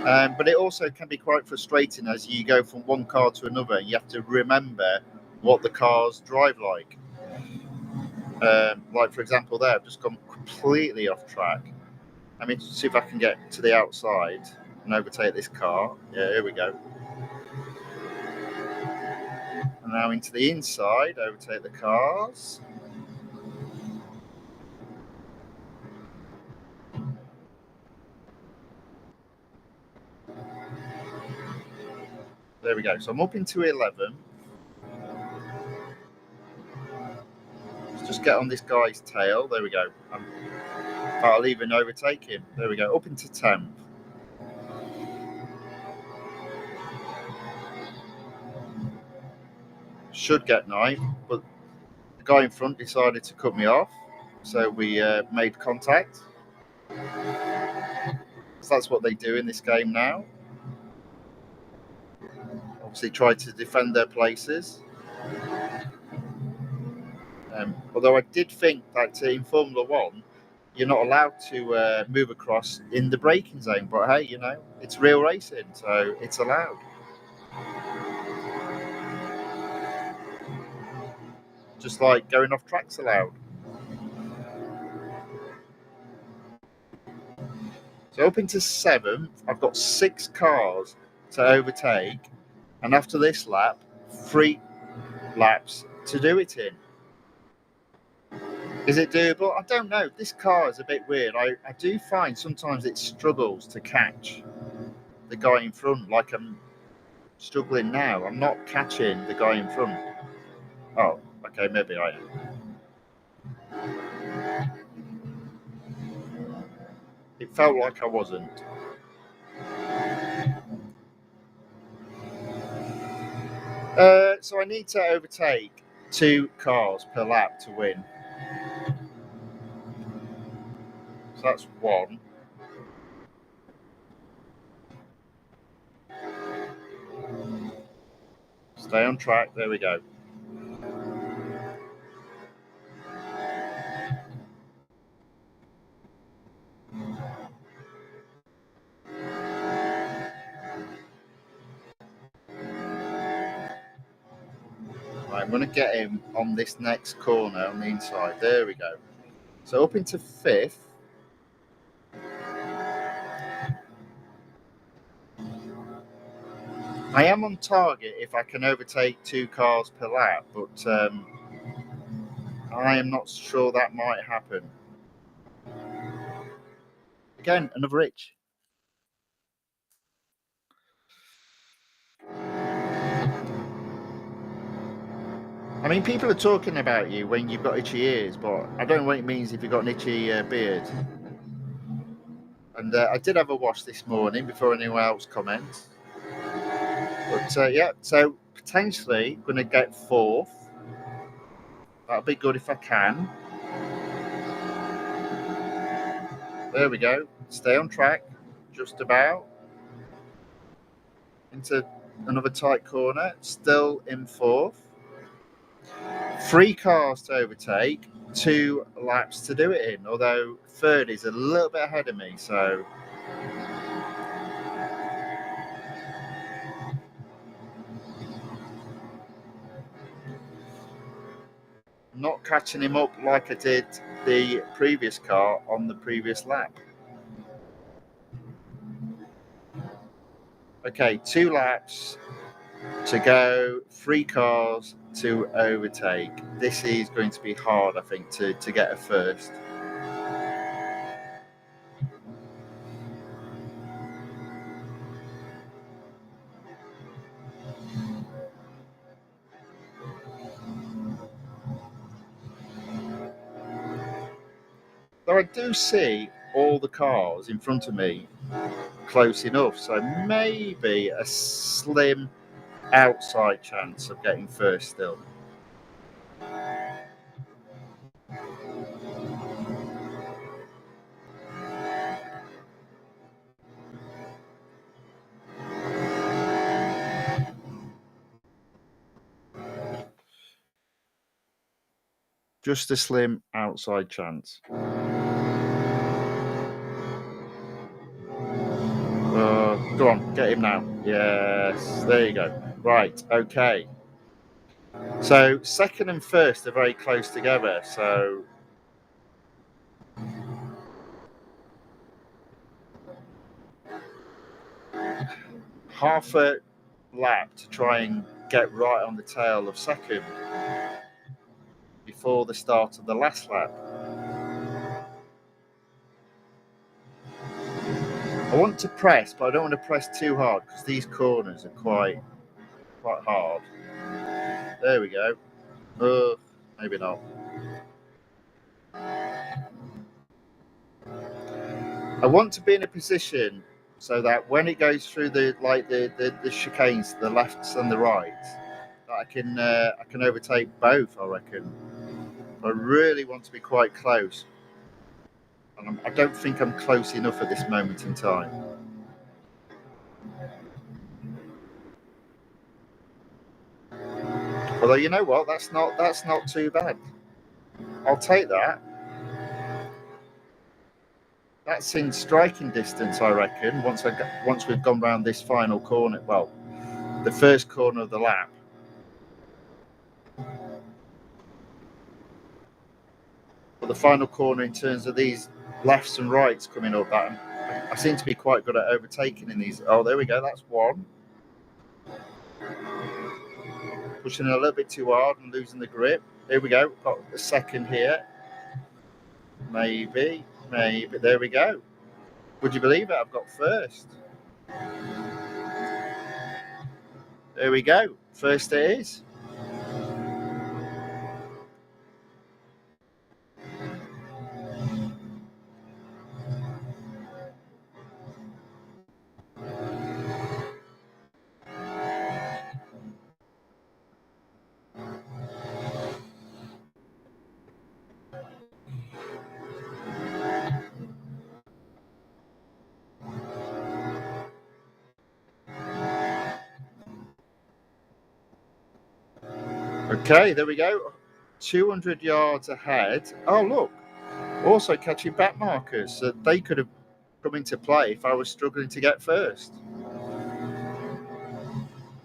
But it also can be quite frustrating as you go from one car to another. You have to remember what the cars drive like. Like, for example, there, I've just gone completely off track. I mean, see if I can get to the outside and overtake this car. Yeah, here we go. And now into the inside, overtake the cars. There we go. So I'm up into 11. Let's just get on this guy's tail. There we go. I'll even overtake him. There we go. Up into 10th. Should get 9th, but the guy in front decided to cut me off. So we made contact. So that's what they do in this game now. Obviously try to defend their places. Although I did think that in Formula 1, you're not allowed to move across in the braking zone. But hey, you know, it's real racing, so it's allowed. Just like going off track's allowed. So up into 7th, I've got 6 cars to overtake. And after this lap, 3 laps to do it in. Is it doable? I don't know. This car is a bit weird. I do find sometimes it struggles to catch the guy in front, like I'm struggling now. I'm not catching the guy in front. Oh, okay, maybe I am. It felt like I wasn't. So I need to overtake 2 cars per lap to win. So that's 1. Stay on track. There we go. Right, I'm going to get him on this next corner on the inside. There we go. So up into fifth. I am on target if I can overtake 2 cars per lap, but I am not sure that might happen. Again, another itch. I mean, people are talking about you when you've got itchy ears, but I don't know what it means if you've got an itchy beard. And I did have a wash this morning before anyone else comments. But yeah, so potentially going to get fourth. That'll be good if I can. There we go. Stay on track, just about. Into another tight corner, still in fourth. 3 cars to overtake, 2 laps to do it in, although third is a little bit ahead of me, so not catching him up like I did the previous car on the previous lap. Okay, 2 laps to go, 3 cars to overtake. This is going to be hard, I think, to get a first. Though I do see all the cars in front of me close enough, so maybe a slim outside chance of getting first still. Just a slim outside chance. Go on, get him now. Yes, there you go. Right, okay. So second and first are very close together. So half a lap to try and get right on the tail of second before the start of the last lap. I want to press, but I don't want to press too hard because these corners are quite hard. There we go. Maybe not. I want to be in a position so that when it goes through the chicanes, the lefts and the rights, that I can overtake both. I reckon. I really want to be quite close, and I don't think I'm close enough at this moment in time. Although you know what, that's not too bad. I'll take that. That's in striking distance, I reckon. Once we've gone round this final corner, well, the first corner of the lap. But the final corner, in terms of these lefts and rights coming up, I seem to be quite good at overtaking in these. Oh, there we go. That's one. Pushing it a little bit too hard and losing the grip. Here we go. Got the second here. Maybe. There we go. Would you believe it? I've got first. There we go. First it is. Okay, there we go. 200 yards ahead. Oh, look. Also catching back markers. So they could have come into play if I was struggling to get first.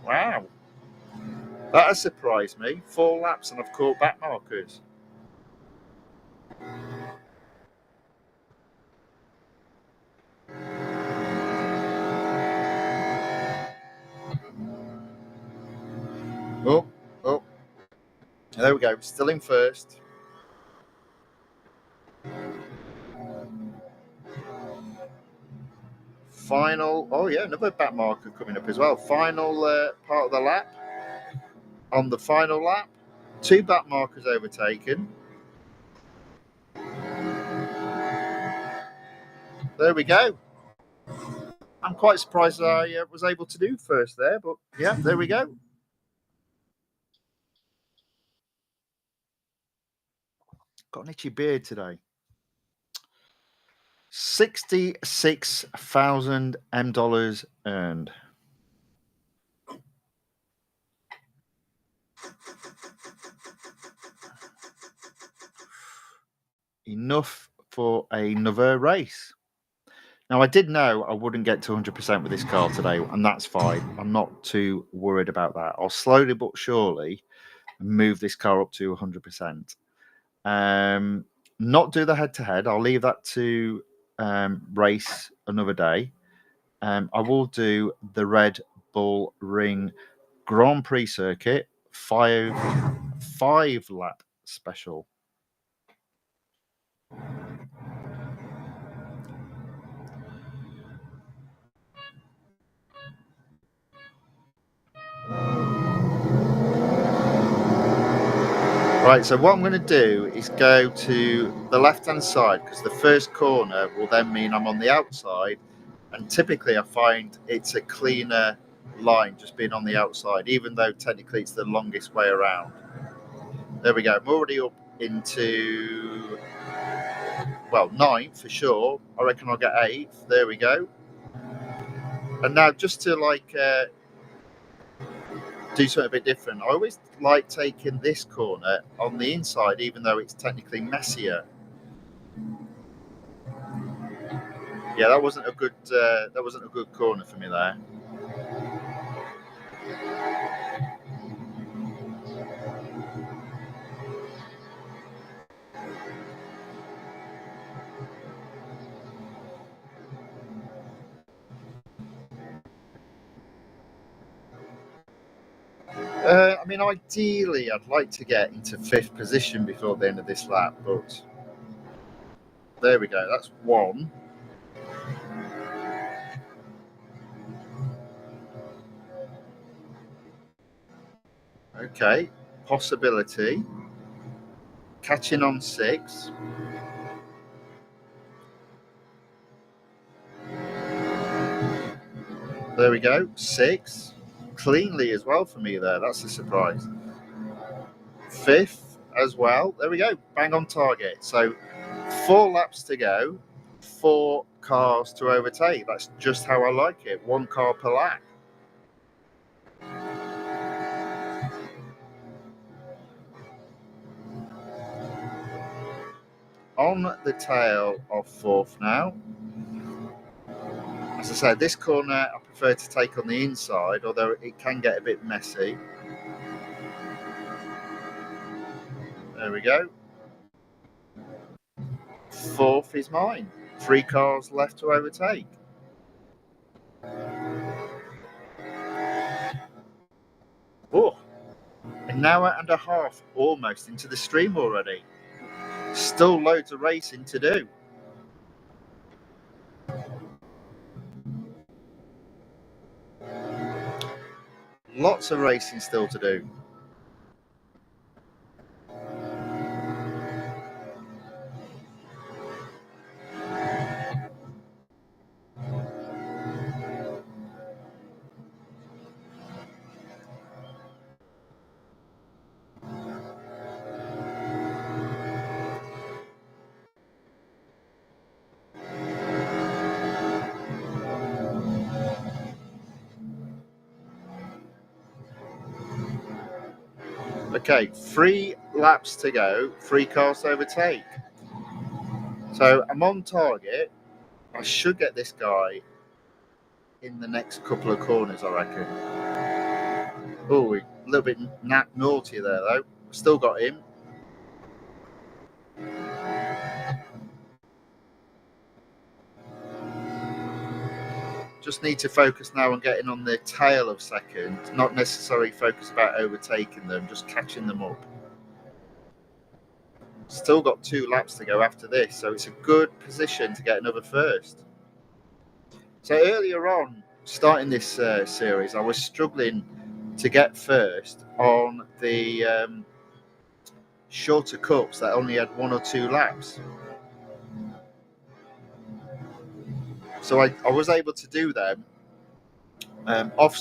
Wow. That has surprised me. 4 laps and I've caught back markers. Oh. There we go. Still in first. Final. Oh, yeah, another back marker coming up as well. Final part of the lap. On the final lap, 2 back markers overtaken. There we go. I'm quite surprised I was able to do first there, but yeah, there we go. Got an itchy beard today. 66,000 dollars earned. Enough for another race. Now, I did know I wouldn't get to 100% with this car today, and that's fine. I'm not too worried about that. I'll slowly but surely move this car up to 100%. Not do the head-to-head. I'll leave that to race another day. I will do the Red Bull Ring Grand Prix circuit 5 lap special. Right, so what I'm going to do is go to the left-hand side because the first corner will then mean I'm on the outside, and typically I find it's a cleaner line just being on the outside, even though technically it's the longest way around. There we go. I'm already up into, well, 9th for sure. I reckon I'll get 8th. There we go. And now just to do something a bit different, I always like taking this corner on the inside, even though it's technically messier. Yeah, that wasn't a good corner for me there. I mean, ideally, I'd like to get into 5th position before the end of this lap, but there we go. That's 1. Okay, possibility. Catching on 6. There we go, 6. Cleanly as well for me there. That's a surprise. 5th as well. There we go, bang on target. So 4 laps to go, 4 cars to overtake. That's just how I like it. 1 car per lap. On the tail of 4th now. As I said, this corner I prefer to take on the inside, although it can get a bit messy. There we go. 4th is mine. 3 cars left to overtake. Oh, an hour and a half almost into the stream already. Still loads of racing to do. Lots of racing still to do. Okay, 3 laps to go, 3 cars to overtake. So I'm on target. I should get this guy in the next couple of corners, I reckon. Oh, a little bit naughty there, though. Still got him. Just need to focus now on getting on the tail of second, not necessarily focus about overtaking them, just catching them up. Still got 2 laps to go after this, so it's a good position to get another first. So earlier on, starting this series, I was struggling to get first on the shorter cups that only had 1 or 2 laps. So I was able to do them off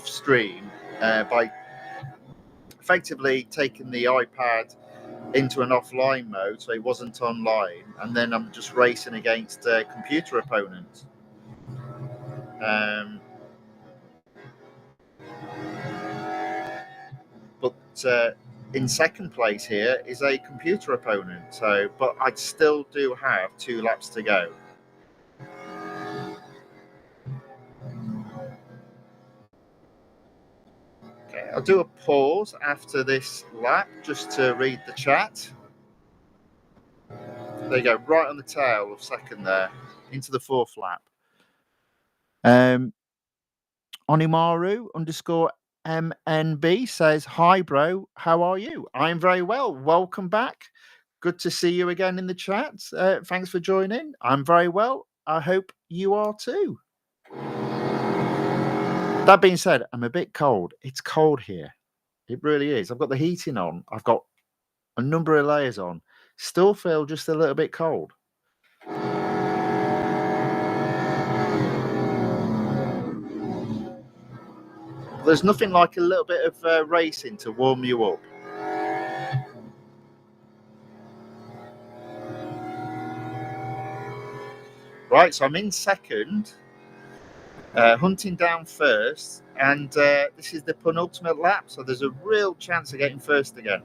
stream by effectively taking the iPad into an offline mode, so it wasn't online, and then I'm just racing against computer opponents. But in second place here is a computer opponent. So, but I still do have 2 laps to go. Okay, I'll do a pause after this lap just to read the chat. There you go, right on the tail of second there, into the 4th lap. Onimaru_MNB says, "Hi, bro. How are you? I'm very well. Welcome back. Good to see you again in the chat. Thanks for joining. I'm very well. I hope you are too." That being said, I'm a bit cold. It's cold here. It really is. I've got the heating on. I've got a number of layers on. Still feel just a little bit cold. There's nothing like a little bit of racing to warm you up. Right, so I'm in second, hunting down first, and this is the penultimate lap, so there's a real chance of getting first again.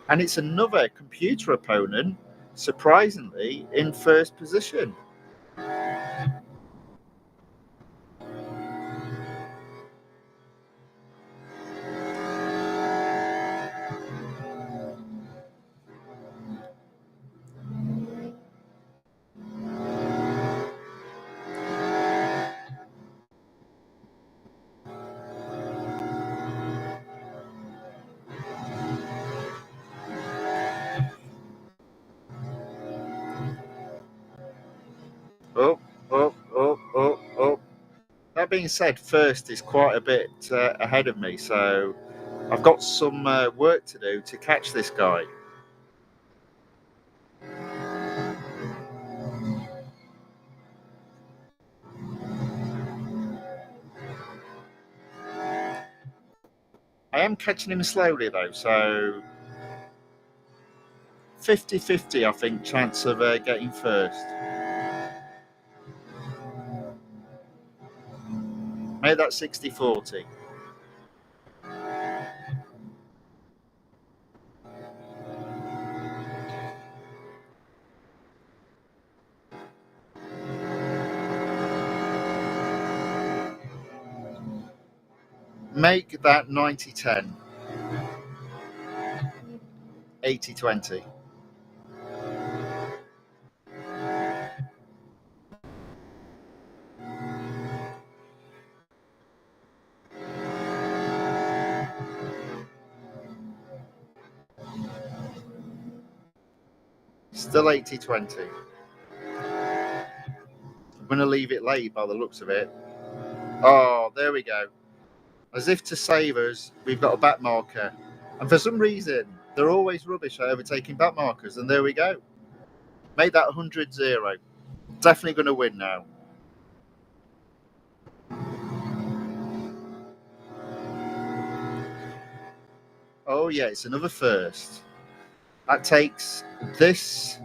And it's another computer opponent, surprisingly, in first position. Oh. That being said, first is quite a bit ahead of me, so I've got some work to do to catch this guy. I am catching him slowly though, so 50-50 I think chance of getting first. Maybe that's 60-40. Make that 90-10. 80-20. Still 80-20. I'm going to leave it late by the looks of it. Oh, there we go. As if to save us, we've got a back marker. And for some reason, they're always rubbish at overtaking back markers. And there we go. Make that 100-0. Definitely going to win now. Oh, yeah, it's another first. That takes this.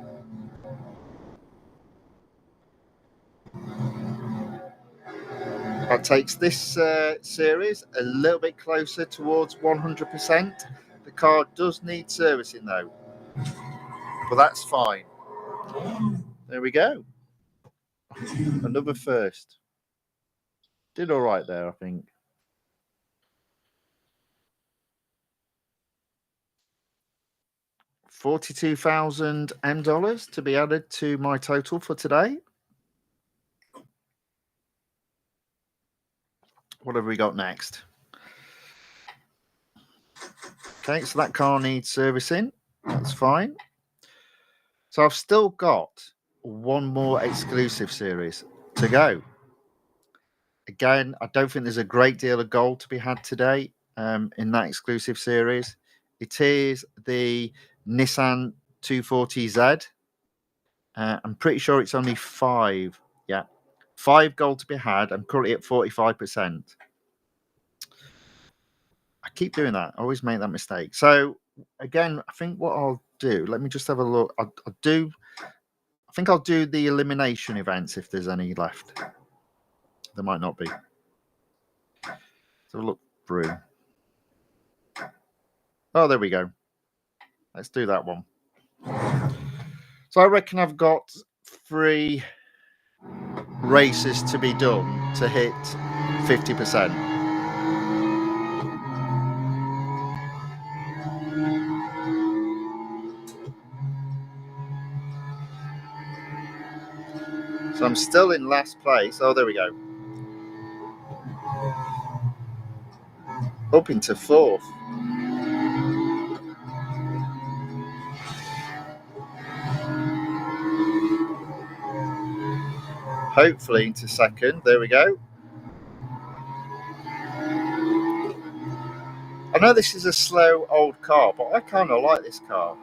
That takes this series a little bit closer towards 100%. The car does need servicing though, but that's fine. There we go. Another first. Did all right there, I think. $42,000 to be added to my total for today. What have we got next? Okay, so that car needs servicing. That's fine. So I've still got one more exclusive series to go. Again, I don't think there's a great deal of gold to be had today in that exclusive series. It is the Nissan 240Z. I'm pretty sure it's only 5. Yeah, 5 gold to be had. I'm currently at 45%. I keep doing that. I always make that mistake. So again, I think what I'll do, let me just have a look. I think I'll do the elimination events if there's any left. There might not be. So look through. Oh, there we go. Let's do that one. So I reckon I've got 3 races to be done to hit 50%. So I'm still in last place. Oh, there we go. Up into 4th. Hopefully into 2nd. There we go. I know this is a slow old car, but I kind of like this car.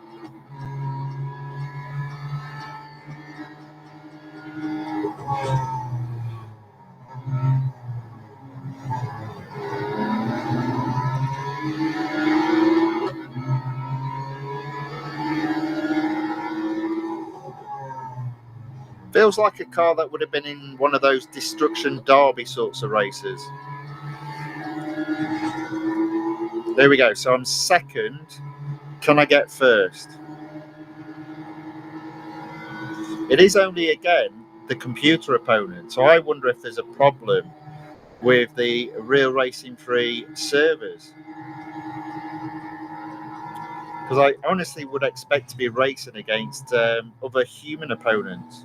Feels like a car that would have been in one of those Destruction Derby sorts of races. There we go. So I'm 2nd. Can I get 1st? It is only, again, the computer opponent. So I wonder if there's a problem with the Real Racing 3 servers. Because I honestly would expect to be racing against other human opponents.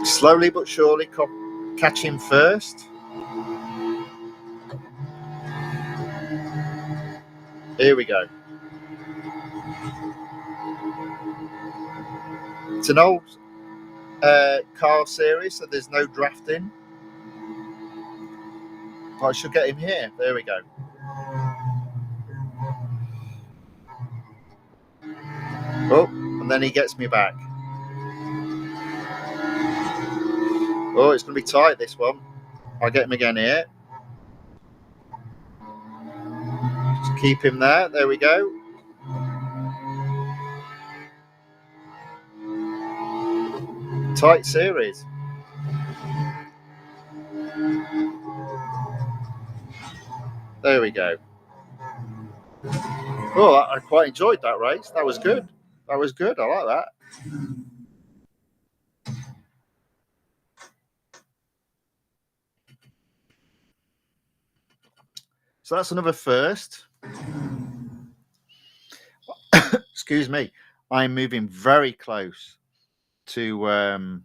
Slowly but surely catching 1st. Here we go. It's an old car series, so there's no drafting. But I should get him here. There we go. Oh, and then he gets me back. Oh, it's going to be tight, this one. I'll get him again here. Just keep him there. There we go. Tight series. There we go. Oh, I quite enjoyed that race. That was good. That was good. I like that. So that's another 1st. Excuse me. I'm moving very close to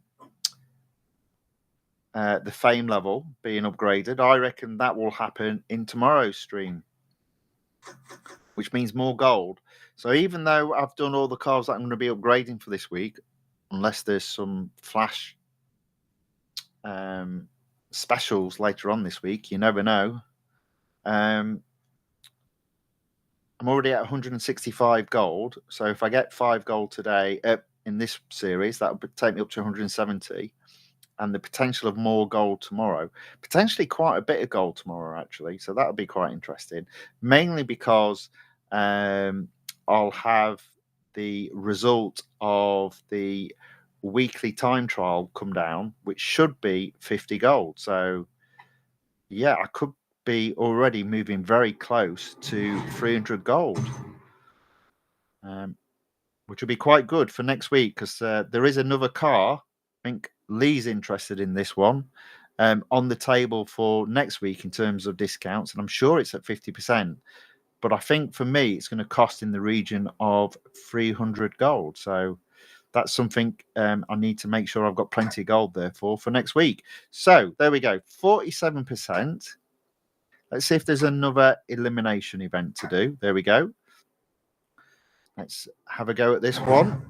the fame level being upgraded. I reckon that will happen in tomorrow's stream, which means more gold. So even though I've done all the cars that I'm going to be upgrading for this week, unless there's some flash specials later on this week, you never know. I'm already at 165 gold. So if I get 5 gold today in this series, that would take me up to 170. And the potential of more gold tomorrow, potentially quite a bit of gold tomorrow, actually. So that'll be quite interesting, mainly because I'll have the result of the weekly time trial come down, which should be 50 gold. So yeah, I could be already moving very close to 300 gold, which would be quite good for next week because there is another car. I think Lee's interested in this one on the table for next week in terms of discounts, and I'm sure it's at 50%. But I think for me, it's going to cost in the region of 300 gold. So that's something I need to make sure I've got plenty of gold there for next week. So there we go, 47%. Let's see if there's another elimination event to do. There we go. Let's have a go at this one.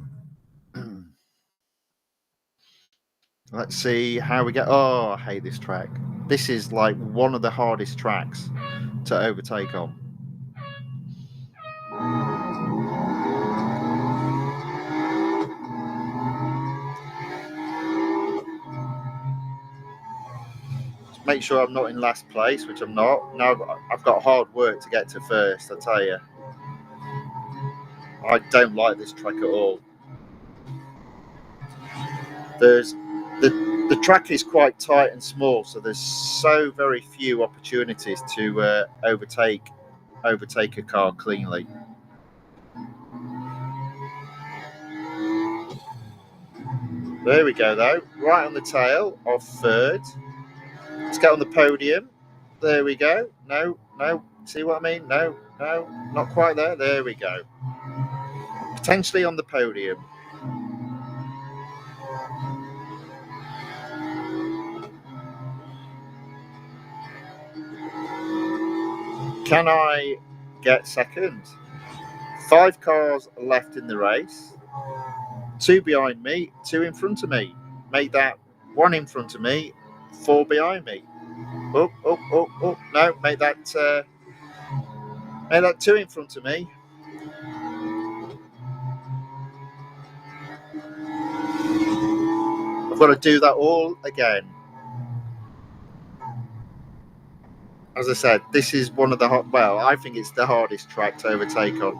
Let's see how we get. Oh, I hate this track. This is like one of the hardest tracks to overtake on. Make sure I'm not in last place, which I'm not. Now I've got hard work to get to first, I tell you. I don't like this track at all. There's the track is quite tight and small, so there's so very few opportunities to overtake a car cleanly. There we go, though. Right on the tail of third. Let's get on the podium. There we go. No. See what I mean? No. Not quite there. There we go. Potentially on the podium. Can I get second? 5 cars left in the race. 2 behind me, 2 in front of me. Make that 1 in front of me, 4 behind me. Oh. No, make that 2 in front of me. I've got to do that all again. As I said, this is one of the I think it's the hardest track to overtake on.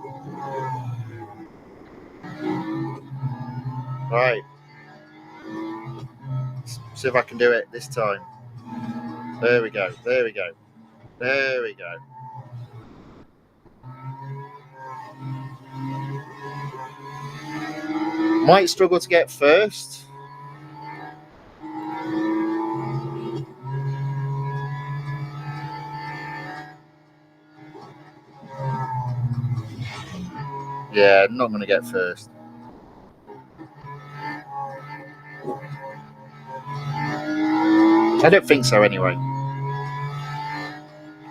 Right. Let's see if I can do it this time. There we go. Might struggle to get first. Yeah, not going to get first. I don't think so anyway.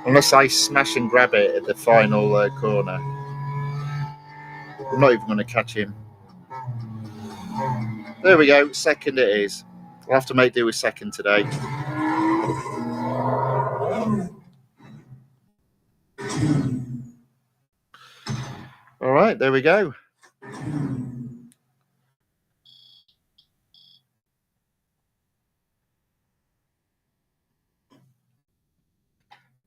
Unless I smash and grab it at the final corner. I'm not even going to catch him. There we go. Second it is. I'll have to make do with second today. All right, there we go.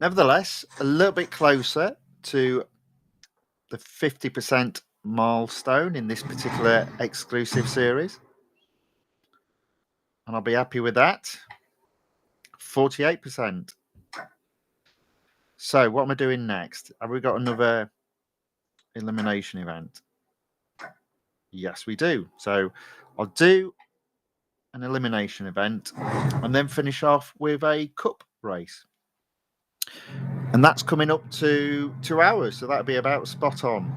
Nevertheless, a little bit closer to the 50% milestone in this particular exclusive series. And I'll be happy with that. 48%. So what am I doing next? Have we got another elimination event? Yes, we do. So I'll do an elimination event and then finish off with a cup race. And that's coming up to 2 hours, so that'll be about spot on.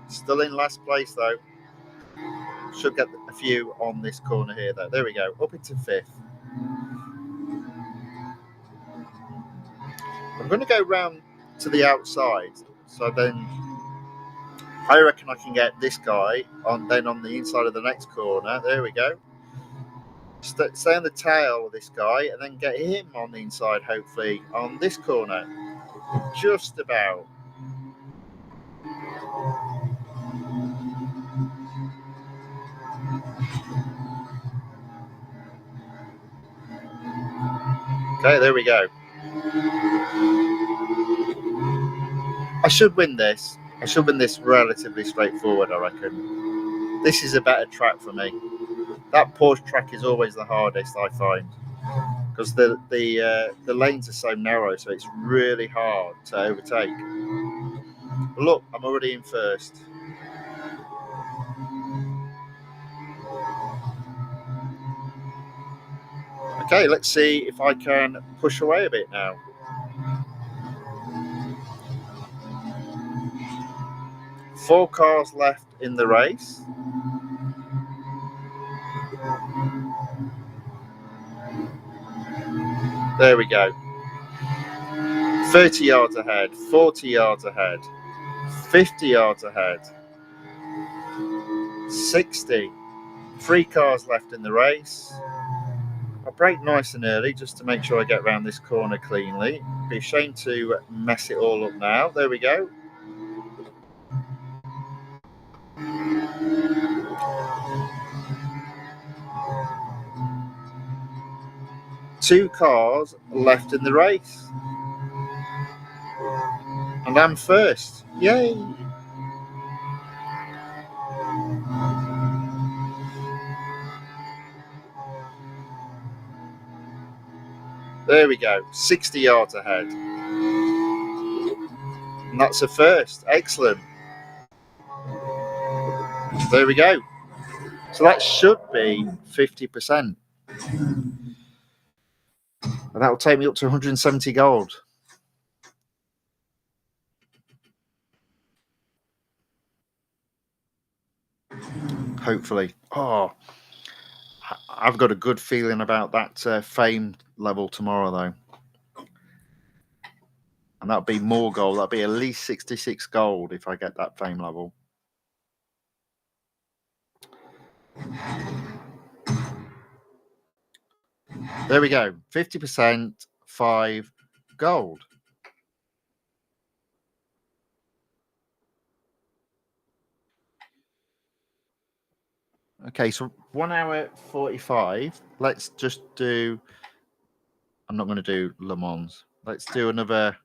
Still in last place though. Should get a few on this corner here though. There we go, up into 5th. I'm going to go round to the outside, so then I reckon I can get this guy on the inside of the next corner. There we go. Stay on the tail of this guy and then get him on the inside, hopefully, on this corner. Just about. Okay, there we go. I should win this. I should win this relatively straightforward, I reckon. This is a better track for me. That Porsche track is always the hardest, I find, because the lanes are so narrow, so it's really hard to overtake. But look, I'm already in first. Okay, let's see if I can push away a bit now. Four cars left in the race. There we go. 30 yards ahead, 40 yards ahead, 50 yards ahead, 60. 3 cars left in the race. I'll brake nice and early just to make sure I get around this corner cleanly. Be a shame to mess it all up now. There we go. Two cars left in the race. And I'm first. Yay! There we go. 60 yards ahead. And that's a first. Excellent. There we go. So that should be 50%. And that will take me up to 170 gold. Hopefully. Oh, I've got a good feeling about that fame level tomorrow, though. And that'll be more gold. That'll be at least 66 gold if I get that fame level. There we go. 50%, 5 gold. Okay, so 1 hour 45. Let's just do. I'm not going to do Le Mans. Let's do another.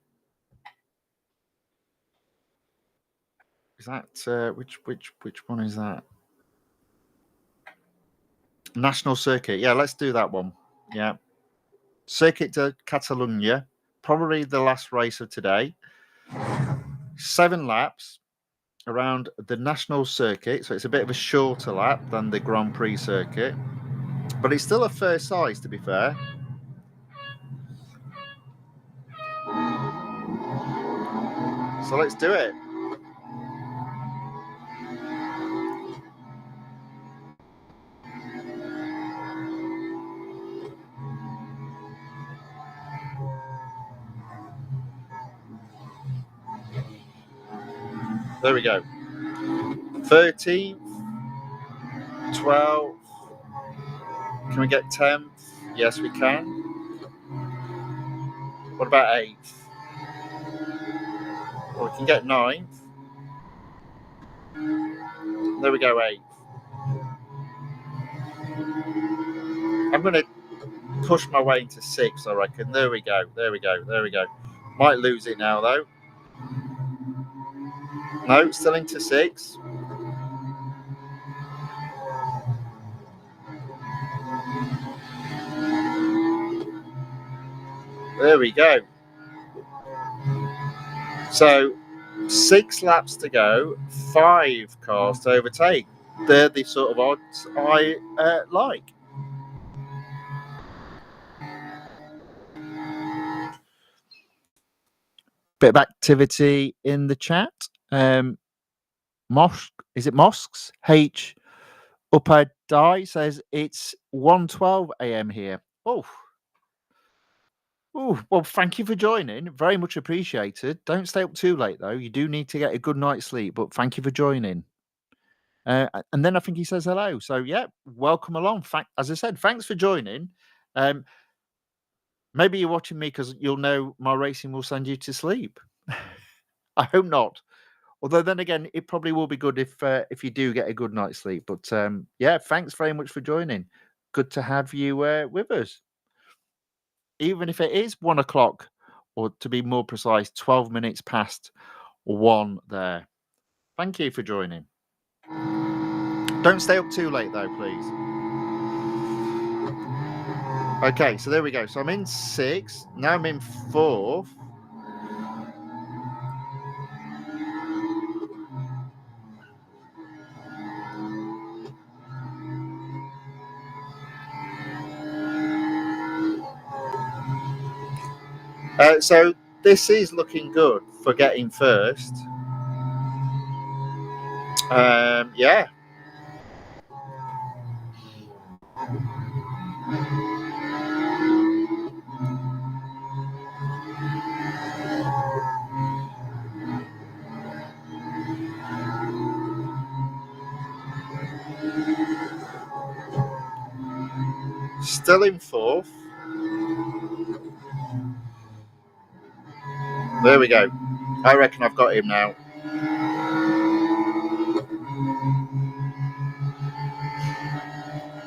Is that which one is that? National Circuit. Yeah, let's do that one. Yeah. Circuit de Catalunya. Probably the last race of today. 7 laps around the National Circuit. So it's a bit of a shorter lap than the Grand Prix circuit. But it's still a fair size, to be fair. So let's do it. There we go. 13th, 12th. Can we get 10th? Yes, we can. What about 8th? Well, we can get 9th. There we go, 8th. I'm going to push my way into 6th, I reckon. There we go. There we go. There we go. Might lose it now, though. No, still into 6th. There we go. So 6 laps to go, 5 cars to overtake. They're the sort of odds I like. Bit of activity in the chat. Mosque, is it Mosques? H Upper Die says it's 1:12 a.m. here. Oh, well, thank you for joining. Very much appreciated. Don't stay up too late, though. You do need to get a good night's sleep, but thank you for joining. And then I think he says hello. So, yeah, welcome along. As I said, thanks for joining. Maybe you're watching me because you'll know my racing will send you to sleep. I hope not. Although then again, it probably will be good if you do get a good night's sleep. But yeah, thanks very much for joining. Good to have you with us. Even if it is 1 o'clock, or to be more precise, 12 minutes past 1 there. Thank you for joining. Don't stay up too late though, please. Okay, so there we go. So I'm in 6th. Now I'm in 4th. So this is looking good for getting first. Yeah. Still in 4th. There we go. I reckon I've got him now.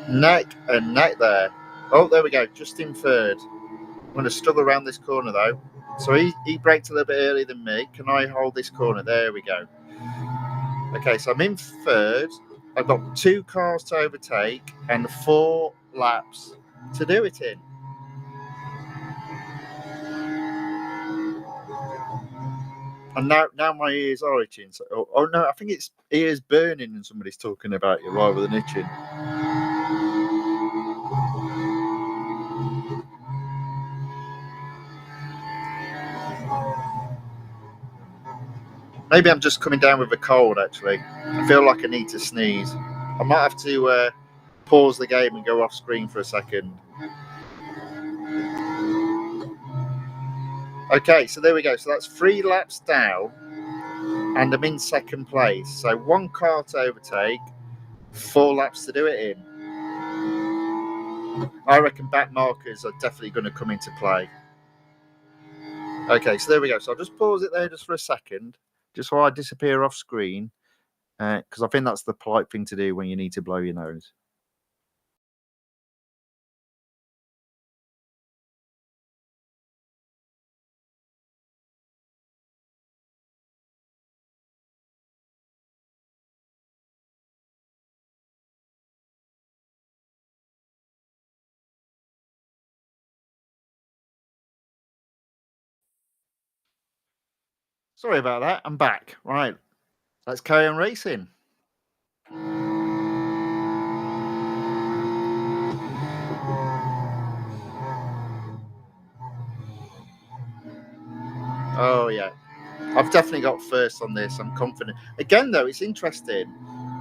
Neck and neck there. Oh, there we go. Just in 3rd. I'm going to struggle around this corner though. So he braked a little bit earlier than me. Can I hold this corner? There we go. Okay, so I'm in 3rd. I've got 2 cars to overtake and 4 laps to do it in. And now my ears are itching. So, oh no, I think it's ears burning and somebody's talking about you rather than itching. Maybe I'm just coming down with a cold, actually. I feel like I need to sneeze. I might have to pause the game and go off screen for a second. Okay, so there we go. So that's 3 laps down, and I'm in 2nd place. So 1 car to overtake, 4 laps to do it in. I reckon back markers are definitely going to come into play. Okay, so there we go. So I'll just pause it there just for a second, just so I disappear off screen, because I think that's the polite thing to do when you need to blow your nose. Sorry about that. I'm back. Right, let's carry on racing. Oh yeah, I've definitely got first on this. I'm confident. Again, though, it's interesting.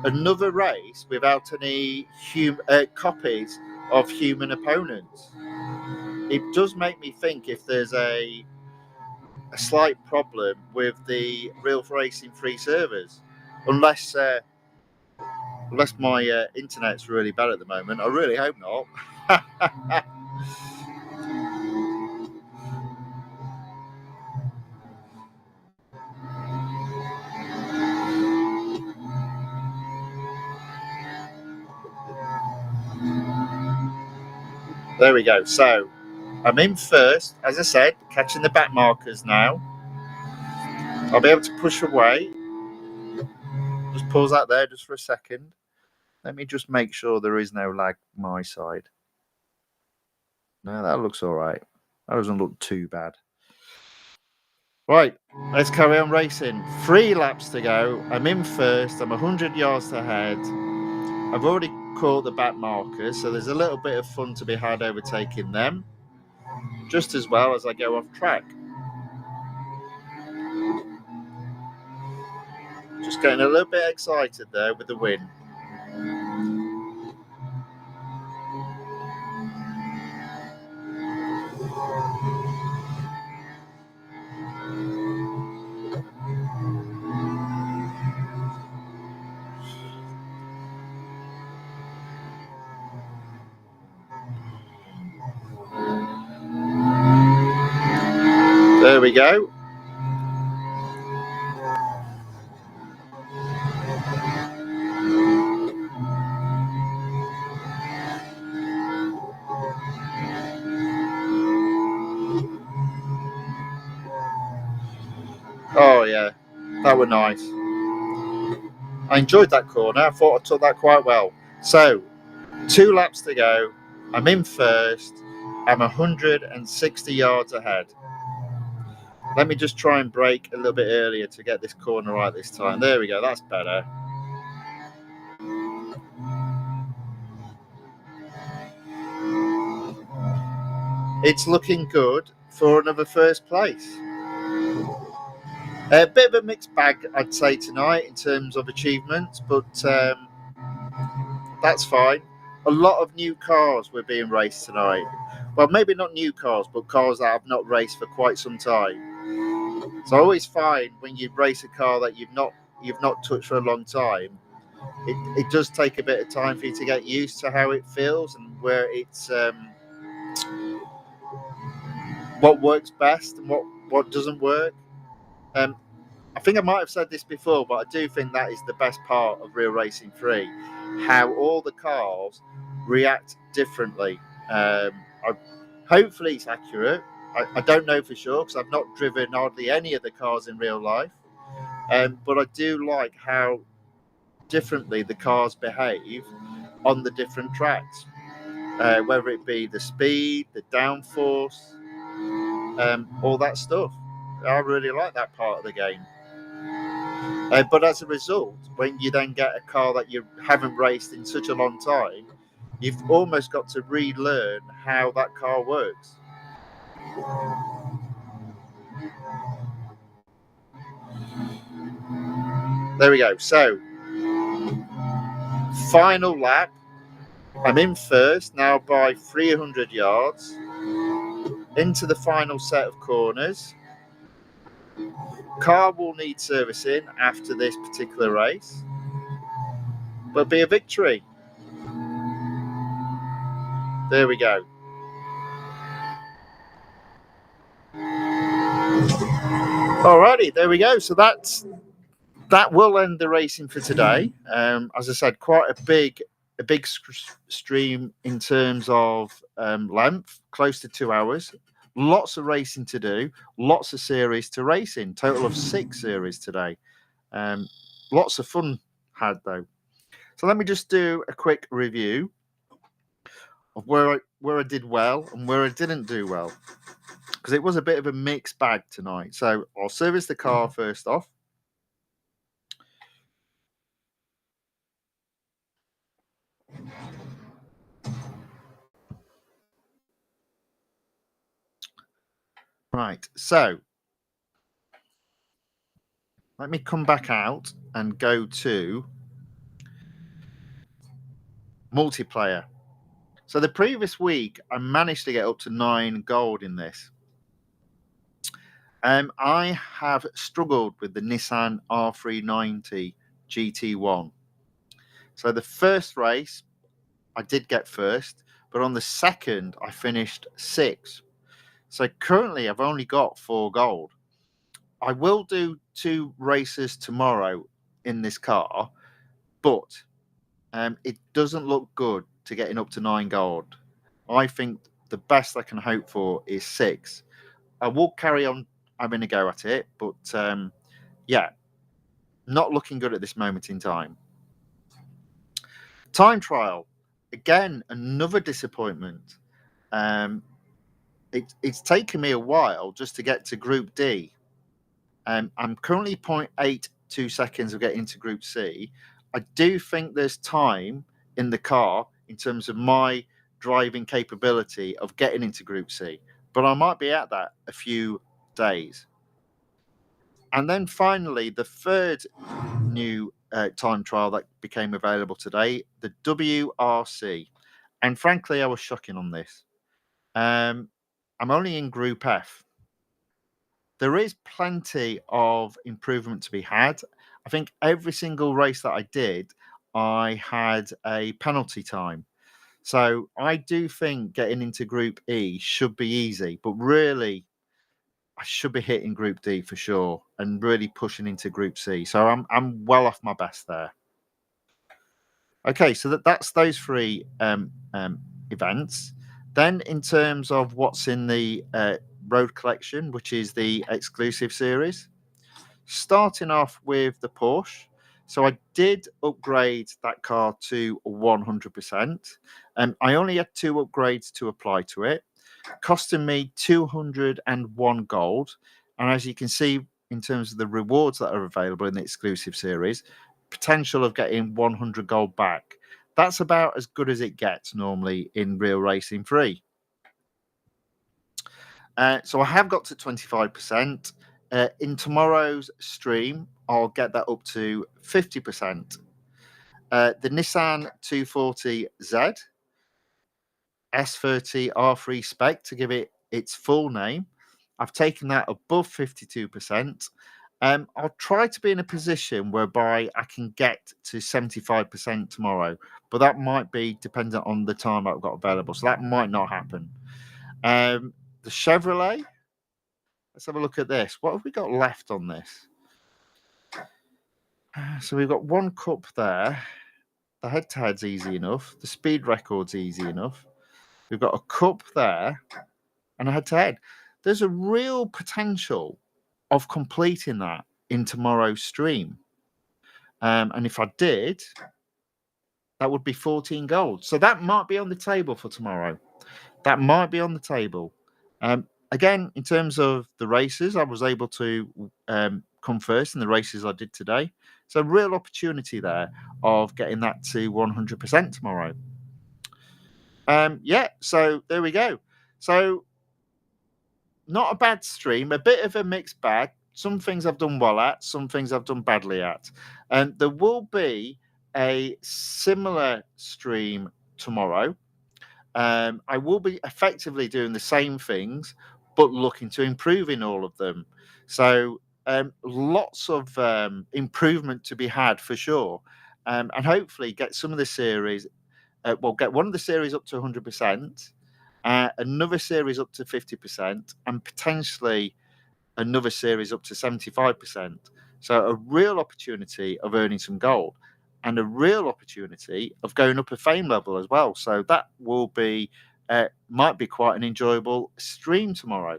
Another race without any copies of human opponents. It does make me think if there's a slight problem with the Real Racing 3 servers, unless my internet's really bad at the moment. I really hope not. There we go. So I'm in first, as I said, catching the back markers now. I'll be able to push away. Just pause that there just for a second. Let me just make sure there is no lag my side. No, that looks all right. That doesn't look too bad. Right, let's carry on racing. 3 laps to go. I'm in first. I'm 100 yards ahead. I've already caught the back markers, so there's a little bit of fun to be had overtaking them, just as well as I go off track. Just getting a little bit excited there with the win. There we go. Oh yeah, That were nice. I enjoyed that corner. I thought I took that quite well. So, 2 laps to go. I'm in first. I'm 160 yards ahead. Let me just try and brake a little bit earlier to get this corner right this time. There we go. That's better. It's looking good for another first place. A bit of a mixed bag, I'd say, tonight in terms of achievements, but that's fine. A lot of new cars were being raced tonight. Well, maybe not new cars, but cars that I've not raced for quite some time. So I always find when you race a car that you've not touched for a long time, it does take a bit of time for you to get used to how it feels and where it's what works best and what doesn't work. I think I might have said this before, but I do think that is the best part of Real Racing 3, how all the cars react differently. Hopefully it's accurate. I don't know for sure because I've not driven hardly any of the cars in real life, but I do like how differently the cars behave on the different tracks, whether it be the speed, the downforce, all that stuff. I really like that part of the game. But as a result, when you then get a car that you haven't raced in such a long time, you've almost got to relearn how that car works. There we go. So, final lap. I'm in first now by 300 yards. Into the final set of corners. Car will need servicing after this particular race, but be a victory. There we go. Alrighty, there we go. So that will end the racing for today. As I said, quite a big stream in terms of length, close to 2 hours. Lots of racing to do, lots of series to race in. Total of 6 series today. Lots of fun had though. So let me just do a quick review of where I did well and where I didn't do well, because it was a bit of a mixed bag tonight. So I'll service the car first off. Right, so let me come back out and go to multiplayer. So the previous week, I managed to get up to 9 gold in this. I have struggled with the Nissan R390 GT1. So the first race, I did get first, but on the second, I finished 6th. So currently, I've only got 4 gold. I will do 2 races tomorrow in this car, but it doesn't look good to getting up to 9 gold. I think the best I can hope for is 6. I will carry on having a go at it, but yeah, not looking good at this moment in time. Time trial, again, another disappointment. It's taken me a while just to get to Group D. I'm currently 0.82 seconds of getting to Group C. I do think there's time in the car in terms of my driving capability of getting into Group C, but I might be at that a few days. And then finally, the third new time trial that became available today, the WRC. And frankly, I was shocking on this. I'm only in Group F. There is plenty of improvement to be had. I think every single race that I did, I had a penalty time. So I do think getting into Group E should be easy, but really, I should be hitting Group D for sure and really pushing into Group C. So I'm well off my best there. Okay, so that's those 3 events. Then in terms of what's in the road collection, which is the exclusive series. Starting off with the Porsche. So I did upgrade that car to 100%. I only had two upgrades to apply to it, costing me 201 gold. And as you can see, in terms of the rewards that are available in the exclusive series, potential of getting 100 gold back. That's about as good as it gets normally in Real Racing 3. So I have got to 25%. In tomorrow's stream, I'll get that up to 50%. The Nissan 240Z S30 R3 spec, to give it its full name, I've taken that above 52%. I'll try to be in a position whereby I can get to 75% tomorrow, but that might be dependent on the time I've got available. So that might not happen. The Chevrolet, let's have a look at this. What have we got left on this? So we've got one cup there. The head-to-head's easy enough. The speed record's easy enough. We've got a cup there and a head-to-head. There's a real potential of completing that in tomorrow's stream. And if I did, that would be 14 gold. So that might be on the table for tomorrow. That might be on the table. Again, in terms of the races, I was able to come first in the races I did today. So real opportunity there of getting that to 100% tomorrow. Yeah, so there we go. So not a bad stream, a bit of a mixed bag. Some things I've done well at, some things I've done badly at. And there will be a similar stream tomorrow. I will be effectively doing the same things, but looking to improve in all of them. So lots of improvement to be had for sure. And hopefully get some of the series, get one of the series up to 100%, another series up to 50%, and potentially another series up to 75%. So a real opportunity of earning some gold and a real opportunity of going up a fame level as well. So that will be, might be quite an enjoyable stream tomorrow.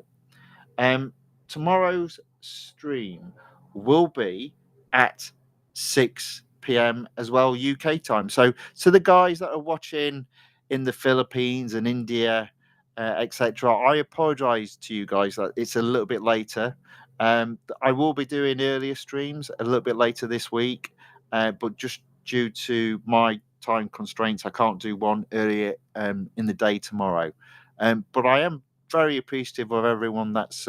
Tomorrow's stream will be at 6 p.m. as well, UK time. So the guys that are watching in the Philippines and India, etc., I apologize to you guys that it's a little bit later. I will be doing earlier streams a little bit later this week, but just due to my time constraints, I can't do one earlier in the day tomorrow. But I am very appreciative of everyone that's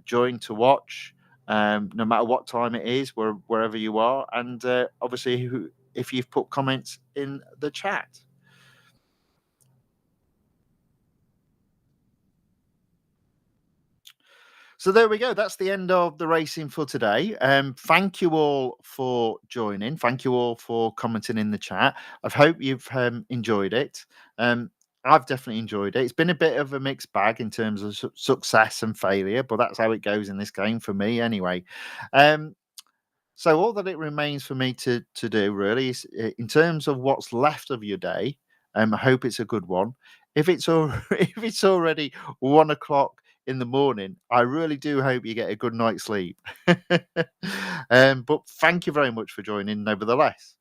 joined to watch, no matter what time it is, wherever you are, and obviously if you've put comments in the chat. So there we go. That's the end of the racing for today. Thank you all for joining. Thank you all for commenting in the chat. I hope you've enjoyed it. I've definitely enjoyed it. It's been a bit of a mixed bag in terms of success and failure, but that's how it goes in this game for me anyway. So all that it remains for me to do really is, in terms of what's left of your day, I hope it's a good one. If it's already 1 o'clock in the morning, I really do hope you get a good night's sleep. But thank you very much for joining nevertheless.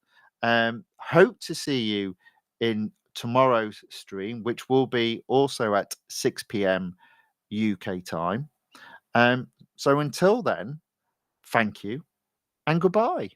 Hope to see you in tomorrow's stream, which will be also at 6 p.m. UK time. So until then, thank you and goodbye.